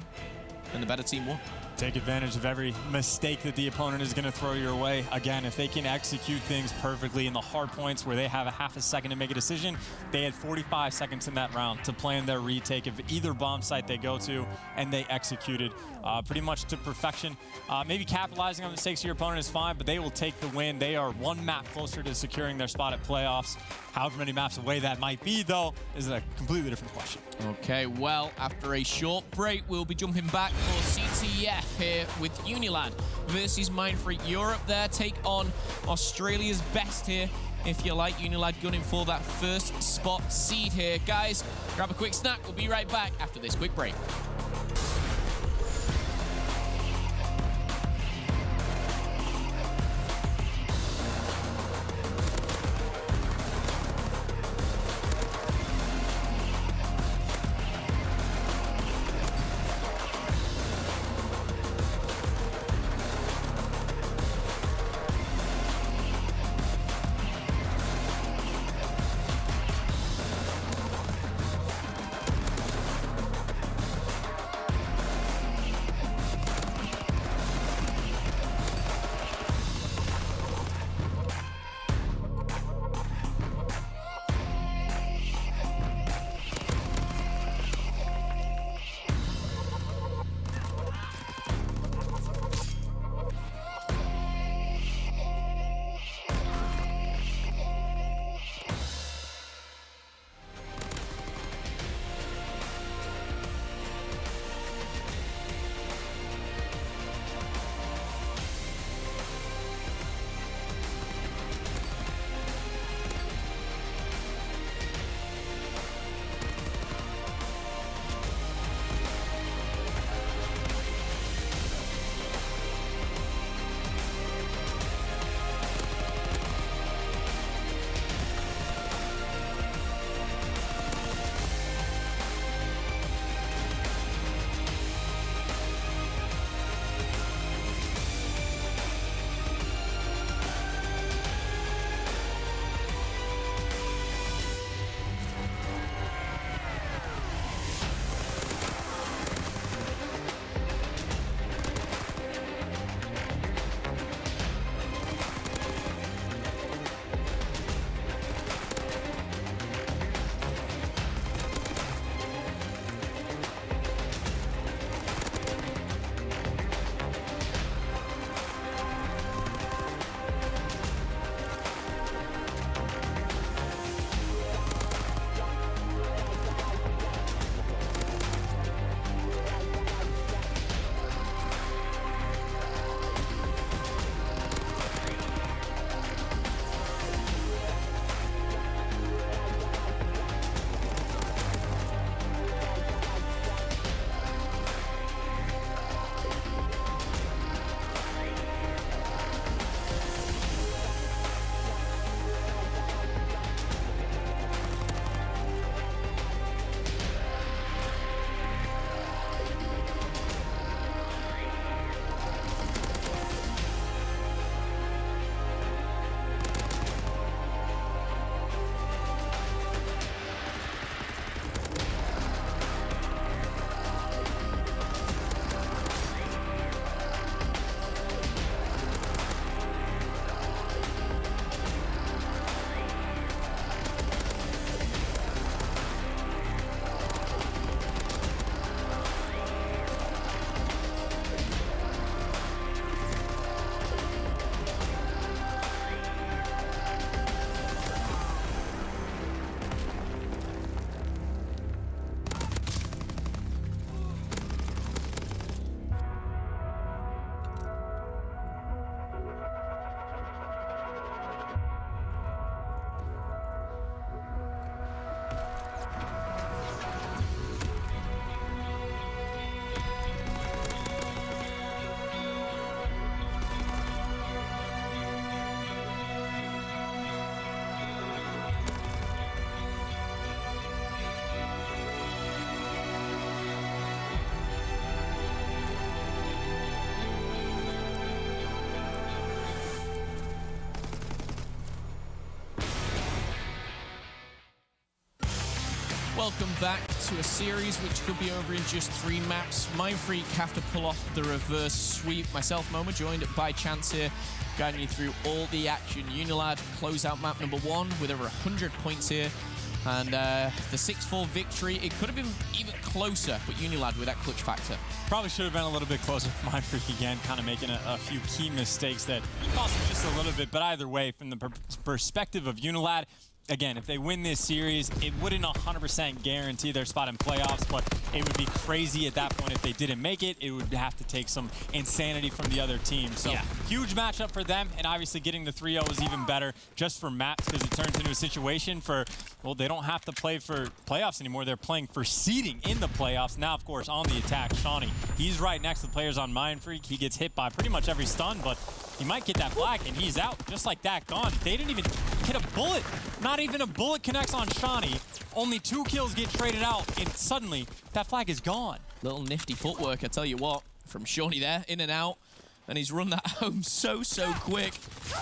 and the better team won. Take advantage of every mistake that the opponent is going to throw your way. Again, if they can execute things perfectly in the hard points where they have a half a second to make a decision, they had 45 seconds in that round to plan their retake of either bomb site they go to, and they executed pretty much to perfection. Maybe capitalizing on the mistakes of your opponent is fine, but they will take the win. They are 1 map closer to securing their spot at playoffs. However many maps away that might be, though, is a completely different question. Okay, well, after a short break, we'll be jumping back for CTF here with UNILAD versus Mindfreak. Europe there take on Australia's best here. If you like, UNILAD gunning for that first spot seed here. Guys, grab a quick snack. We'll be right back after this quick break. welcome back to a series which could be over in just 3 maps. Mindfreak have to pull off the reverse sweep. Myself, Momo, joined by Chance here, guiding you through all the action. UNILAD close out map number 1 with over 100 points here. And the 6-4 victory, it could have been even closer, but UNILAD with that clutch factor. Probably should have been a little bit closer for Mindfreak again, kind of making a few key mistakes that cost them just a little bit. But either way, from the perspective of UNILAD, again, if they win this series, it wouldn't 100% guarantee their spot in playoffs, but it would be crazy at that point if they didn't make it. It would have to take some insanity from the other team. So yeah, huge matchup for them, and obviously getting the 3-0 is even better just for maps because it turns into a situation for, well, they don't have to play for playoffs anymore. They're playing for seeding in the playoffs. Now, of course, on the attack, Shawnee, he's right next to the players on Mindfreak. He gets hit by pretty much every stun, but he might get that flag, and he's out just like that, gone. They didn't even hit a bullet. Not even a bullet connects on Shawnee. Only 2 kills get traded out, and suddenly that flag is gone. Little nifty footwork, I tell you what, from Shawnee there, in and out. And he's run that home so quick.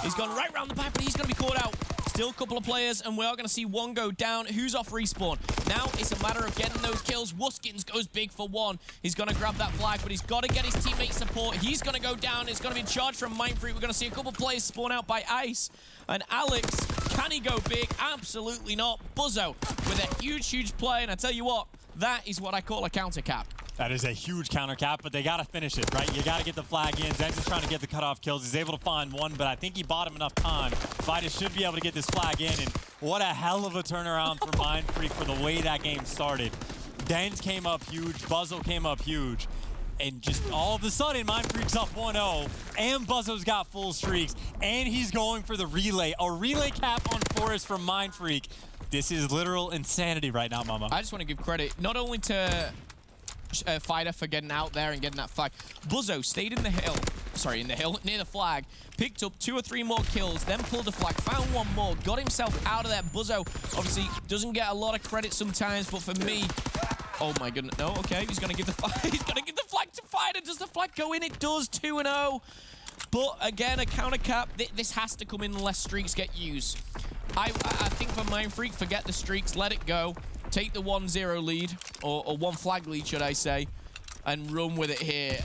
He's gone right round the back, but he's going to be caught out. Still a couple of players, and we are going to see one go down. Who's off respawn? Now it's a matter of getting those kills. Wuskins goes big for 1. He's going to grab that flag, but he's got to get his teammate support. He's going to go down. It's going to be charged from Mindfreak. We're going to see a couple of players spawn out by Ice. And Alex, can he go big? Absolutely not. Buzzo with a huge play, and I tell you what, that is what I call a counter cap. That is a huge counter cap, but they got to finish it, right? You got to get the flag in. Zenz is trying to get the cutoff kills. He's able to find 1, but I think he bought him enough time. Vitus should be able to get this flag in, and what a hell of a turnaround for Mindfreak for the way that game started. Denz came up huge, Buzzo came up huge, and just all of a sudden, Mindfreak's up 1-0, and Buzzo's got full streaks, and he's going for the relay. A relay cap on Forest from Mindfreak. This is literal insanity right now, Mama. I just want to give credit not only to Fighter for getting out there and getting that flag. Buzzo stayed in the hill, near the flag, picked up 2 or 3 more kills, then pulled the flag, found 1 more, got himself out of there. Buzzo obviously doesn't get a lot of credit sometimes, but for me, oh my goodness, no, okay, he's gonna give the flag, he's gonna give the flag to Fighter. Does the flag go in? It does, 2-0. But again, a counter cap, this has to come in unless streaks get used. I think for Mindfreak, forget the streaks, let it go. Take the 1-0 lead, or 1 flag lead, should I say, and run with it here.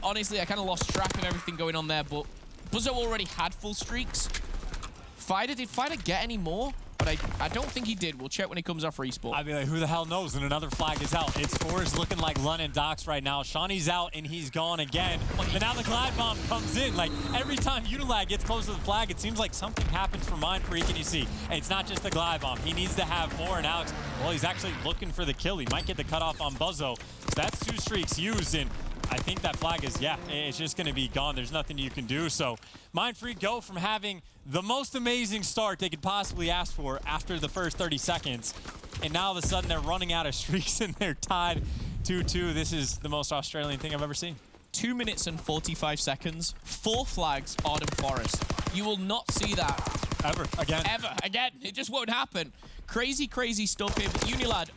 Honestly, I kind of lost track of everything going on there, but Buzzo already had full streaks. Did Fighter get any more? But I don't think he did. We'll check when he comes off respawn. I mean, like, who the hell knows? And another flag is out. It's Forrest looking like London Docks right now. Shawnee's out, and he's gone again. And now the glide bomb comes in. Like, every time UNILAD gets close to the flag, it seems like something happens for Mindfreak, and you see, it's not just the glide bomb. He needs to have more, and Alex, well, he's actually looking for the kill. He might get the cutoff on Buzzo. So that's 2 streaks used, and I think that flag is, yeah, it's just going to be gone. There's nothing you can do. So Mindfreak go from having the most amazing start they could possibly ask for after the first 30 seconds, and now all of a sudden they're running out of streaks and they're tied 2-2. This is the most Australian thing I've ever seen. 2 minutes and 45 seconds, 4 flags, Ardent Forest. You will not see that. Ever again. It just won't happen. Crazy stuff here, but UNILAD,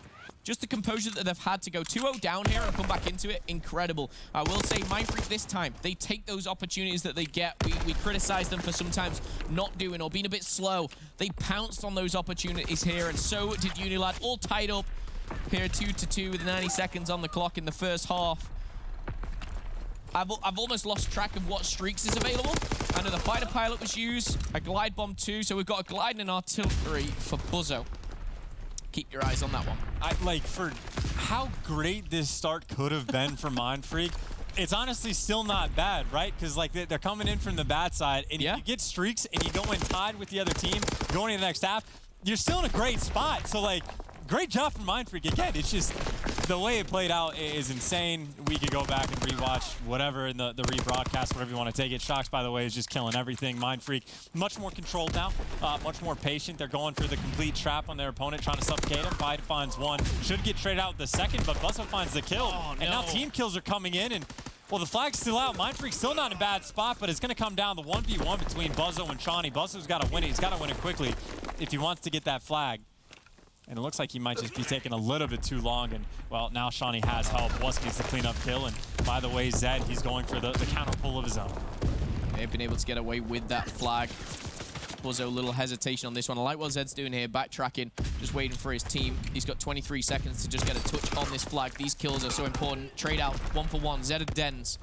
just the composure that they've had to go 2-0 down here and come back into it, incredible. I will say, Mindfreak this time, they take those opportunities that they get. We criticize them for sometimes not doing or being a bit slow. They pounced on those opportunities here, and so did UNILAD, all tied up here 2-2 with 90 seconds on the clock in the first half. I've almost lost track of what streaks is available. I know the fighter pilot was used, a glide bomb too, so we've got a glide and an artillery for Buzzo. Keep your eyes on that one. For how great this start could have been for Mindfreak, it's honestly still not bad, right? Because like they're coming in from the bad side, and if you get streaks and you go in tied with the other team going into the next half, you're still in a great spot. So like, great job from Mindfreak. Again, it's just the way it played out is insane. We could go back and rewatch whatever in the rebroadcast, whatever you want to take it. Shocks, by the way, is just killing everything. Mindfreak, much more controlled now, much more patient. They're going for the complete trap on their opponent, trying to suffocate him. Biden finds 1. Should get traded out the second, but Buzzo finds the kill. Oh, no. And now team kills are coming in, and well, the flag's still out. Mindfreak's still not in a bad spot, but it's going to come down to 1v1 between Buzzo and Shawnee. Buzzo's got to win it. He's got to win it quickly if he wants to get that flag. And it looks like he might just be taking a little bit too long. And, well, now Shawnee has help. Wuskins the cleanup kill. And, by the way, Zed, he's going for the counter pull of his own. They've been able to get away with that flag. Buzzo, a little hesitation on this one. I like what Zed's doing here, backtracking, just waiting for his team. He's got 23 seconds to just get a touch on this flag. These kills are so important. Trade out, 1 for 1. Zed and Dens.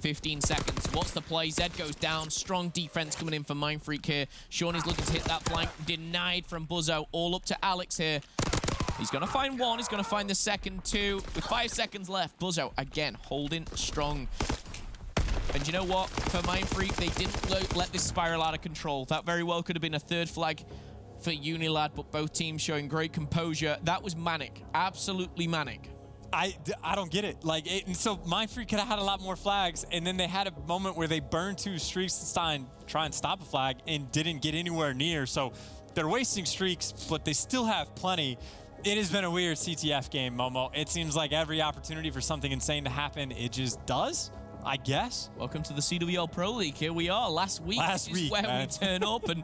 15 seconds. What's the play? Zed goes down. Strong defense coming in for Mindfreak here. Sean is looking to hit that flank. Denied from Buzzo. All up to Alex here. He's going to find one. He's going to find the second two. With 5 seconds left, Buzzo, again, holding strong. And you know what? For Mindfreak, they didn't let this spiral out of control. That very well could have been a third flag for UNILAD, but both teams showing great composure. That was manic. Absolutely manic. I don't get it. Like, and so Mindfreak could have had a lot more flags, and then they had a moment where they burned 2 streaks to try and stop a flag and didn't get anywhere near. So they're wasting streaks, but they still have plenty. It has been a weird CTF game, Momo. It seems like every opportunity for something insane to happen, it just does, I guess. Welcome to the CWL Pro League. Here we are. Last week is where we turn up. And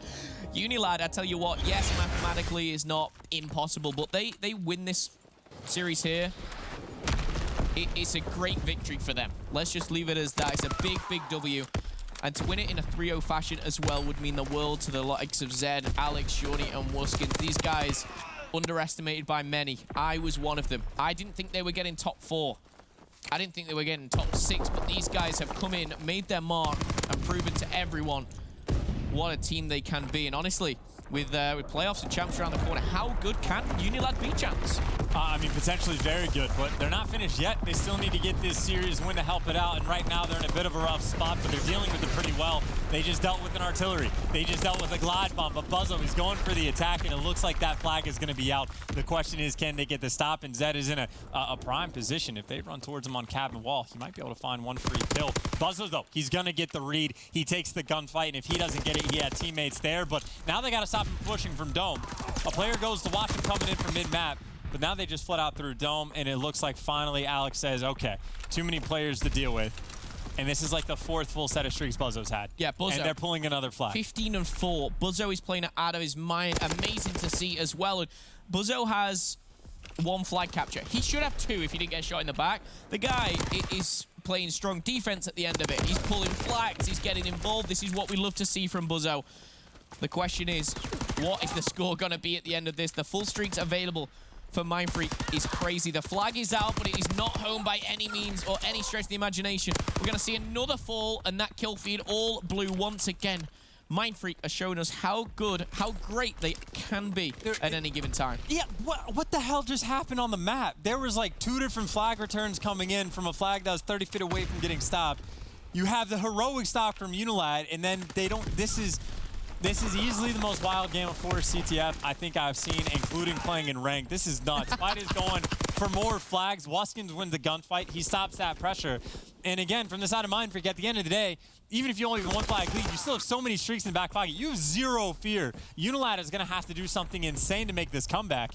UNILAD, I tell you what, yes, mathematically is not impossible, but they win this series here. It's a great victory for them. Let's just leave it as that. It's a big, big W. And to win it in a 3-0 fashion as well would mean the world to the likes of Zed, Alex, Shawnee, and Wuskins. These guys underestimated by many. I was one of them. I didn't think they were getting top 4. I didn't think they were getting top 6, but these guys have come in, made their mark, and proven to everyone what a team they can be. And honestly, with playoffs and champs around the corner, how good can UNILAD be, champs? I mean, potentially very good, but they're not finished yet. They still need to get this series win to help it out, and right now they're in a bit of a rough spot, but they're dealing with it pretty well. They just dealt with an artillery. They just dealt with a glide bomb, but Buzzo is going for the attack, and it looks like that flag is going to be out. The question is, can they get the stop? And Zed is in a prime position. If they run towards him on cabin wall, he might be able to find one free kill. Buzzo, though, he's going to get the read. He takes the gunfight, and if he doesn't get it, he had teammates there, but now they got to stop him pushing from Dome. A player goes to watch him coming in from mid-map. But now they just flood out through Dome, and it looks like finally Alex says, okay, too many players to deal with. And this is like the 4th full set of streaks Buzzo's had. Yeah, Buzzo. And they're pulling another flag. 15 and 4. Buzzo is playing it out of his mind. Amazing to see as well. And Buzzo has 1 flag capture. He should have 2 if he didn't get shot in the back. The guy is playing strong defense at the end of it. He's pulling flags. He's getting involved. This is what we love to see from Buzzo. The question is, what is the score going to be at the end of this? The full streaks available for Mindfreak is crazy. The flag is out, but it is not home by any means or any stretch of the imagination. We're going to see another fall, and that kill feed all blue once again. Mindfreak are showing us how good, how great they can be at any given time. Yeah, what the hell just happened on the map? There was like 2 different flag returns coming in from a flag that was 30 feet away from getting stopped. You have the heroic stop from UNILAD, and then they don't... This is easily the most wild game of Forest CTF I think I've seen, including playing in ranked. This is nuts. Fight is going for more flags. Wuskins wins the gunfight. He stops that pressure. And again, from the side of Mindfreak, at the end of the day, even if you only have 1 flag lead, you still have so many streaks in the back pocket. You have 0 fear. UNILAD is going to have to do something insane to make this comeback.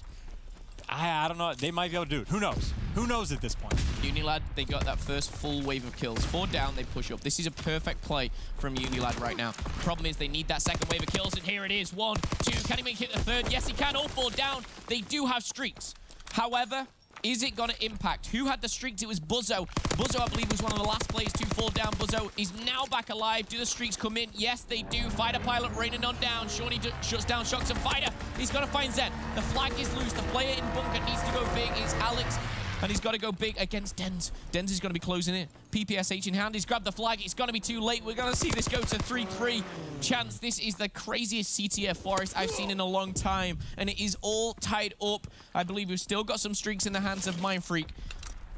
I don't know. They might be able to do it. Who knows? Who knows at this point? UNILAD, they got that first full wave of kills. 4 down, they push up. This is a perfect play from UNILAD right now. Problem is they need that second wave of kills, and here it is. 1, 2. Can he make it the 3rd? Yes, he can. All 4 down. They do have streaks. However, is it going to impact? Who had the streaks? It was Buzzo. Buzzo, I believe, was one of the last players to fall down. Buzzo is now back alive. Do the streaks come in? Yes, they do. Fighter pilot raining on down. Shawnee shuts down Shocks and Fighter. He's going to find Zed. The flag is loose. The player in bunker needs to go big. It's Alex. And he's got to go big against Dens. Dens is going to be closing in. PPSH in hand. He's grabbed the flag. It's going to be too late. We're going to see this go to 3-3. Chance, this is the craziest CTF Forest I've seen in a long time. And it is all tied up. I believe we've still got some streaks in the hands of Mindfreak.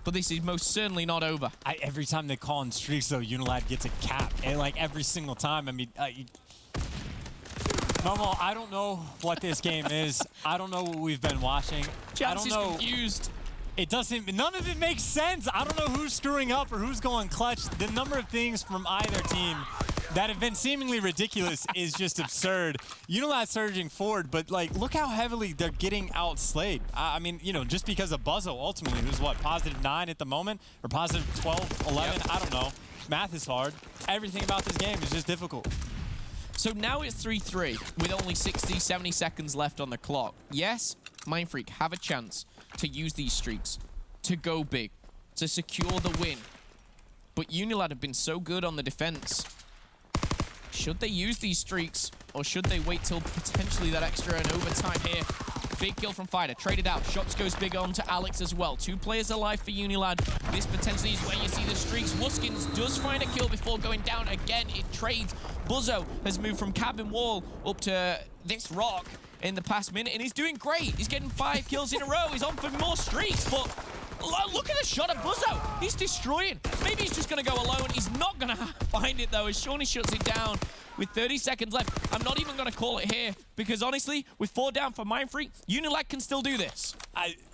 But this is most certainly not over. Every time they call in streaks, though, UNILAD gets a cap. And like every single time, I mean... Momo, I don't know what this game is. I don't know what we've been watching. Chance I don't is know. confused. It doesn't, none of it makes sense. I don't know who's screwing up or who's going clutch. The number of things from either team that have been seemingly ridiculous is just absurd. UNILAD surging forward, but like, look how heavily they're getting outslayed. I mean, you know, just because of Buzzo ultimately, who's what, +9 at the moment, or +12, 11, yep. I don't know. Math is hard. Everything about this game is just difficult. So now it's 3-3 with only 60, 70 seconds left on the clock. Yes, Mindfreak have a chance to use these streaks, to go big, to secure the win. But UNILAD have been so good on the defense. Should they use these streaks or should they wait till potentially that extra and overtime here? Big kill from Fighter, traded out. Shots goes big on to Alex as well. 2 players alive for UNILAD. This potentially is where you see the streaks. Wuskins does find a kill before going down again. It trades. Buzzo has moved from cabin wall up to this rock in the past minute, and he's doing great. He's getting 5 kills in a row. He's on for more streaks, but look at the shot of Buzzo. He's destroying. Maybe he's just going to go alone. He's not going to find it, though, as Shawnee shuts it down. With 30 seconds left, I'm not even going to call it here, because honestly, with 4 down for Mindfreak, UNILAD can still do this.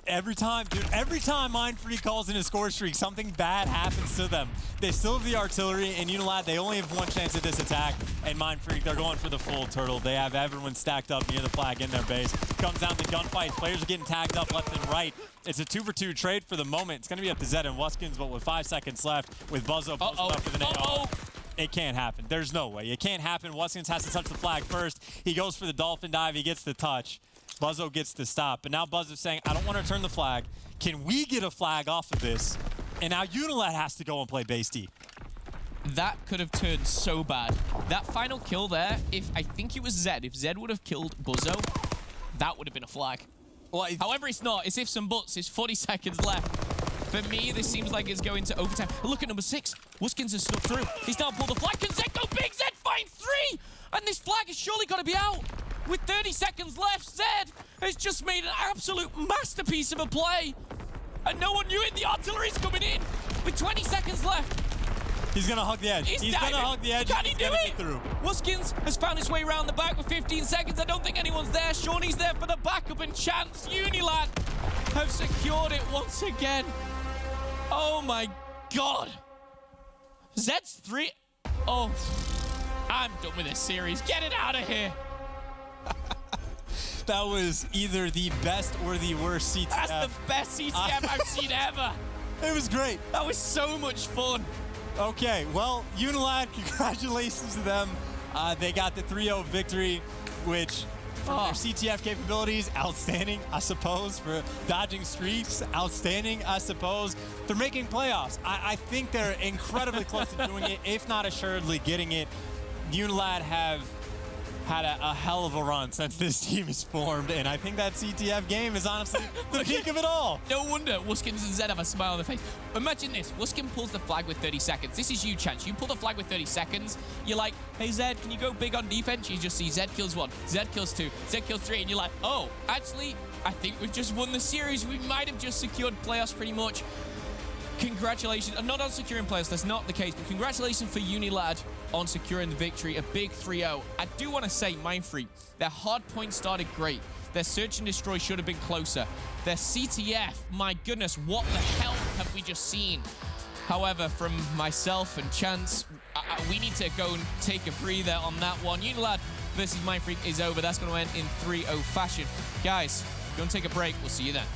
Every time Mindfreak calls in a score streak, something bad happens to them. They still have the artillery, and UNILAD, they only have 1 chance at this attack, and Mindfreak, they're going for the full turtle. They have everyone stacked up near the flag in their base. Comes down to gunfights. Players are getting tagged up left and right. It's a 2-for-2 trade for the moment. It's going to be up to Zed and Wuskins, but with 5 seconds left, with Buzzo posted up with an AR. It can't happen. There's no way. It can't happen. Wuskins has to touch the flag first. He goes for the dolphin dive. He gets the touch. Buzzo gets the stop. But now Buzzo's saying, I don't want to turn the flag. Can we get a flag off of this? And now UNILAD has to go and play base D. That could have turned so bad. That final kill there, I think it was Zed. If Zed would have killed Buzzo, that would have been a flag. Well, however, it's not. It's ifs and buts. It's 40 seconds left. For me, this seems like it's going to overtime. Look at number 6. Wuskins has snuck through. He's now pulled the flag. Can Zed go big? Zed finds 3! And this flag has surely got to be out. With 30 seconds left, Zed has just made an absolute masterpiece of a play. And no one knew it. The artillery's coming in. With 20 seconds left. He's going to hug the edge. He's going to hug the edge. Can he do it? Wuskins has found his way around the back with 15 seconds. I don't think anyone's there. Shawnee's there for the backup, and chance UNILAD have secured it once again. Oh my God. Zed's 3. Oh, I'm done with this series. Get it out of here. That was either the best or the worst CTF. That's the best CTF I've seen ever. It was great. That was so much fun. Okay, well, UNILAD, congratulations to them. They got the 3-0 victory, which for their CTF capabilities, outstanding, I suppose. For dodging streaks, outstanding, I suppose. They're making playoffs. I think they're incredibly close to doing it, if not assuredly getting it. UNILAD have had a hell of a run since this team is formed, and I think that CTF game is honestly the peak of it all. No wonder Wuskins and Zed have a smile on their face. Imagine this. Wuskin pulls the flag with 30 seconds. This is you, Chance. You pull the flag with 30 seconds. You're like, hey, Zed, can you go big on defense? You just see Zed kills 1, Zed kills 2, Zed kills 3, and you're like, oh, actually, I think we've just won the series. We might have just secured playoffs pretty much. Congratulations. Not on securing playoffs, that's not the case, but congratulations for UNILAD on securing the victory, a big 3-0. I do want to say, Mindfreak, their hard point started great. Their search and destroy should have been closer. Their CTF, my goodness, what the hell have we just seen? However, from myself and Chance, we need to go and take a breather on that one. UNILAD versus Mindfreak is over. That's going to end in 3-0 fashion. Guys, go and take a break. We'll see you then.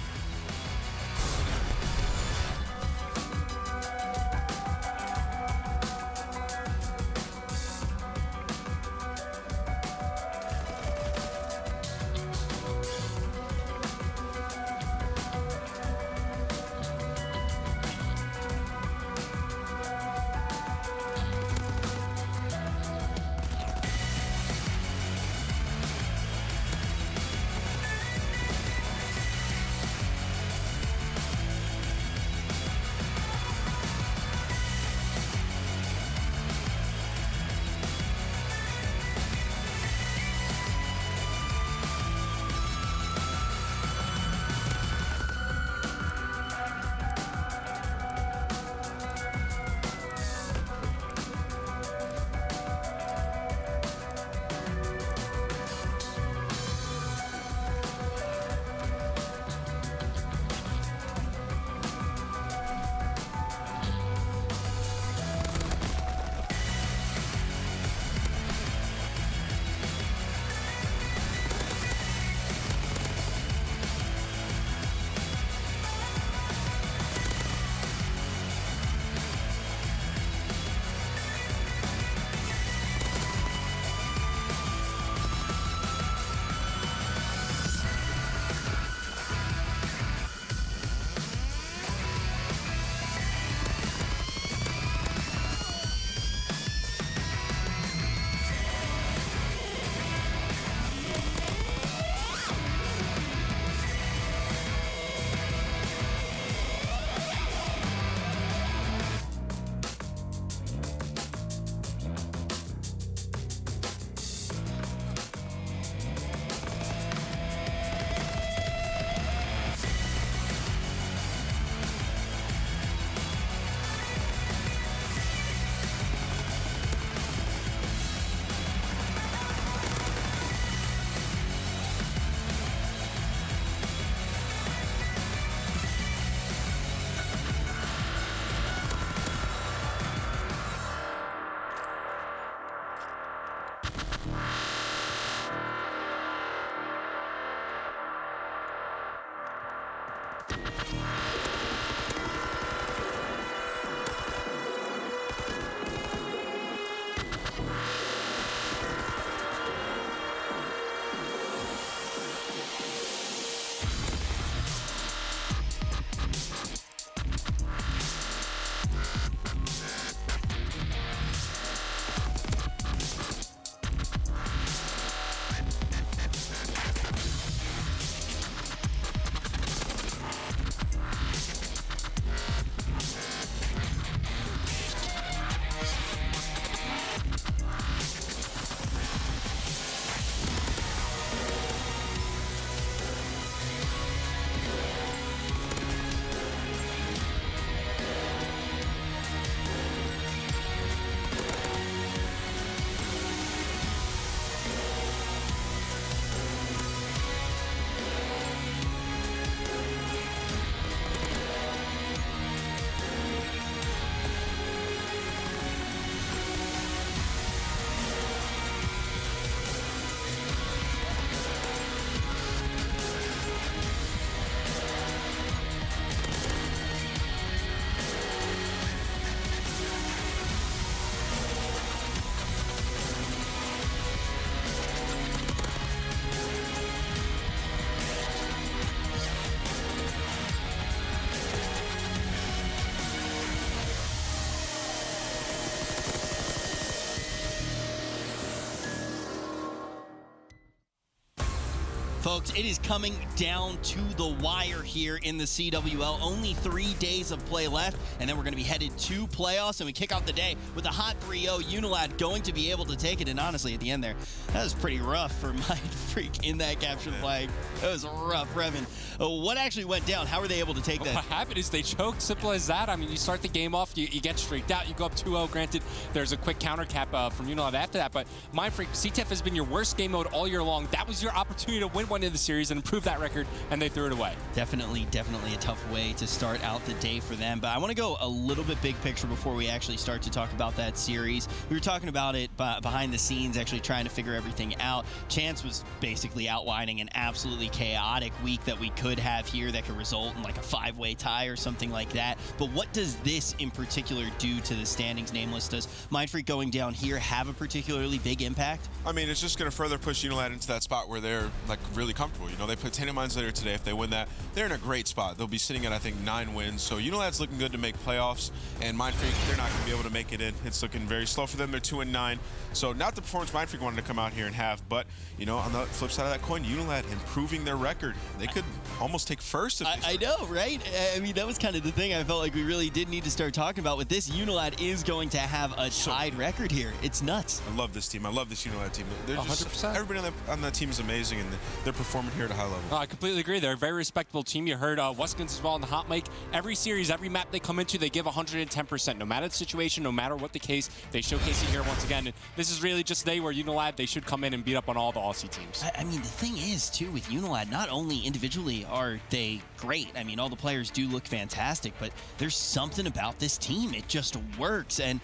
Folks, it is coming down to the wire here in the CWL. Only 3 days of play left, and then we're going to be headed to playoffs, and we kick off the day with a hot 3-0. UNILAD going to be able to take it, and honestly, at the end there, that was pretty rough for Mindfreak in that capture flag. That was rough, Revan. What actually went down? How were they able to take that? What happened is they choked, simple as that. I mean, you start the game off, you get streaked out, you go up 2-0. Granted, there's a quick counter cap from UNILAD after that, but Mindfreak, CTF has been your worst game mode all year long. That was your opportunity to win one in the series and improve that record, and they threw it away. Definitely a tough way to start out the day for them. But I want to go a little bit big picture before we actually start to talk about that series. We were talking about it behind the scenes, actually trying to figure everything out. Chance was basically outlining an absolutely chaotic week that we could have here that could result in like a 5-way tie or something like that. But what does this in particular do to the standings? Nameless, does Mindfreak going down here have a particularly big impact? I mean, it's just going to further push UNILAD into that spot where they're like really comfortable. You know, they put 10 Mines later today. If they win that, they're in a great spot. They'll be sitting at, I think, 9 wins. So UNILAD's looking good to make playoffs, and Mindfreak, they're not going to be able to make it in. It's looking very slow for them. They're 2-9. So not the performance Mindfreak wanted to come out here and have, but, you know, on the flip side of that coin, UNILAD improving their record. They could almost take first. If I know, right? I mean, that was kind of the thing I felt like we really did need to start talking about. With this, UNILAD is going to have a tied record here. It's nuts. I love this team. I love this UNILAD team. They're 100%. Everybody on that team is amazing, and they're performing here at a high level. I completely agree. They're a very respectable team. You heard Wuskins as well on the hot mic. Every series, every map they come into, they give 110%. No matter the situation, no matter what the case, they showcase it here once again. And this is really just a day where UNILAD, they should come in and beat up on all the Aussie teams. I mean, the thing is, too, with UNILAD, not only individually are they great. I mean, all the players do look fantastic, but there's something about this team. It just works. And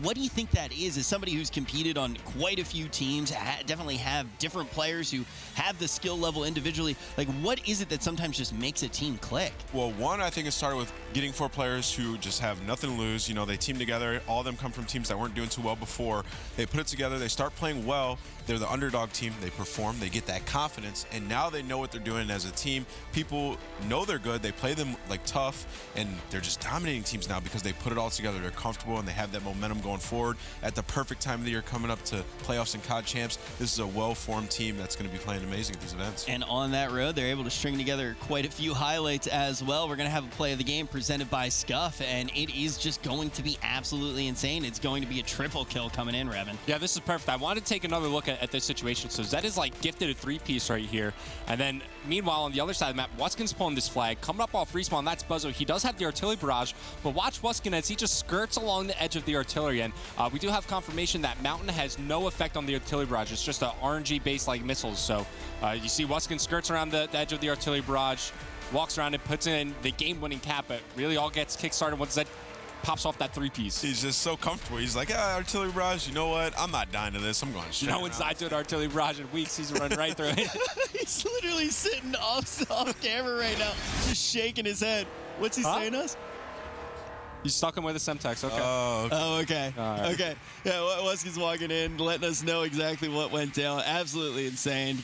what do you think that is? As somebody who's competed on quite a few teams, definitely have different players who have the skill level individually. Like, what is it that sometimes just makes a team click? Well, one, I think it started with getting 4 players who just have nothing to lose. You know, they team together. All of them come from teams that weren't doing too well before. They put it together. They start playing well. They're the underdog team. They perform. They get that confidence. And now they know what they're doing as a team. People know they're good. They play them like tough. And they're just dominating teams now because they put it all together. They're comfortable and they have that momentum going forward at the perfect time of the year coming up to playoffs and COD champs. This is a well-formed team that's going to be playing amazing at these events. And on that road, they're able to string together quite a few highlights as well. We're going to have a play of the game presented by Scuff, and it is just going to be absolutely insane. It's going to be a triple kill coming in, Revan. Yeah, this is perfect. I wanted to take another look at this situation. So Zed is like gifted a 3-piece right here. And then meanwhile, on the other side of the map, Wuskin's pulling this flag. Coming up off respawn, that's Buzzo. He does have the artillery barrage, but watch Wuskin as he just skirts along the edge of the artillery. And we do have confirmation that Mountain has no effect on the artillery barrage. It's just an RNG-based like missiles. So you see Wuskin skirts around the edge of the artillery barrage, walks around and puts in the game-winning cap. But really all gets kickstarted once Zed pops off that 3-piece. He's just so comfortable. He's like, artillery barrage, you know what? I'm not dying to this. I'm going straight. No one's died to an artillery barrage in weeks. He's running right through it. He's literally sitting off camera right now, just shaking his head. What's he saying us? You stuck him with a Semtex, okay. Oh, okay. Right. Okay. Yeah, Wuskin's walking in, letting us know exactly what went down. Absolutely insane.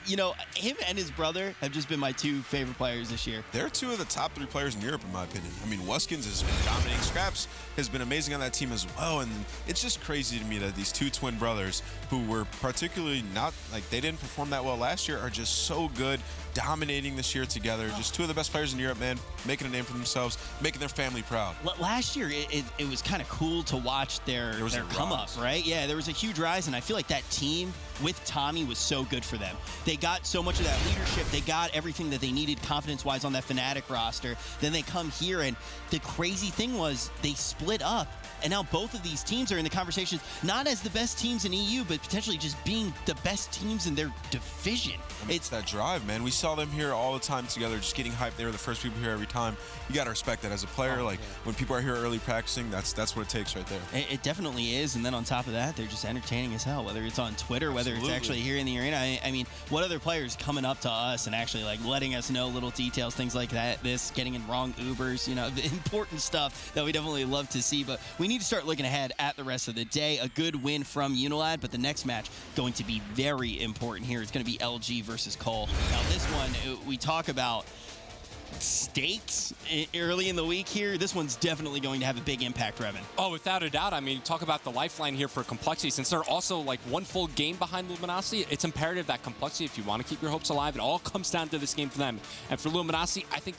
You know, him and his brother have just been my 2 favorite players this year. They're 2 of the top 3 players in Europe, in my opinion. I mean, Wuskins has been dominating. Scraps has been amazing on that team as well. And it's just crazy to me that these 2 twin brothers, who were particularly not, like, they didn't perform that well last year, are just so good, dominating this year together. Just 2 of the best players in Europe, man, making a name for themselves, making their family proud. Last year, it was kind of cool to watch their come up, right? Yeah, there was a huge rise, and I feel like that team with Tommy was so good for them. They got so much of that leadership. They got everything that they needed confidence-wise on that Fnatic roster. Then they come here, and the crazy thing was they split up, and now both of these teams are in the conversations, not as the best teams in EU, but potentially just being the best teams in their division. I mean, it's that drive, man. We saw them here all the time together, just getting hyped. They were the first people here every time. You got to respect that as a player. When people are here early practicing, that's what it takes right there. It definitely is. And then on top of that, they're just entertaining as hell, whether it's on Twitter, whether it's actually here in the arena. I mean, what other players coming up to us and actually like letting us know little details, things like that, this getting in wrong Ubers, you know, the important stuff that we definitely love to see. But we need to start looking ahead at the rest of the day. A good win from UNILAD, but the next match going to be very important here. It's going to be LG versus Cole. Now this one, we talk about stakes early in the week here, this one's definitely going to have a big impact, Revan. Oh, without a doubt. I mean, talk about the lifeline here for complexity. Since they're also like one full game behind Luminosity, it's imperative that complexity, if you want to keep your hopes alive, it all comes down to this game for them. And for Luminosity, I think they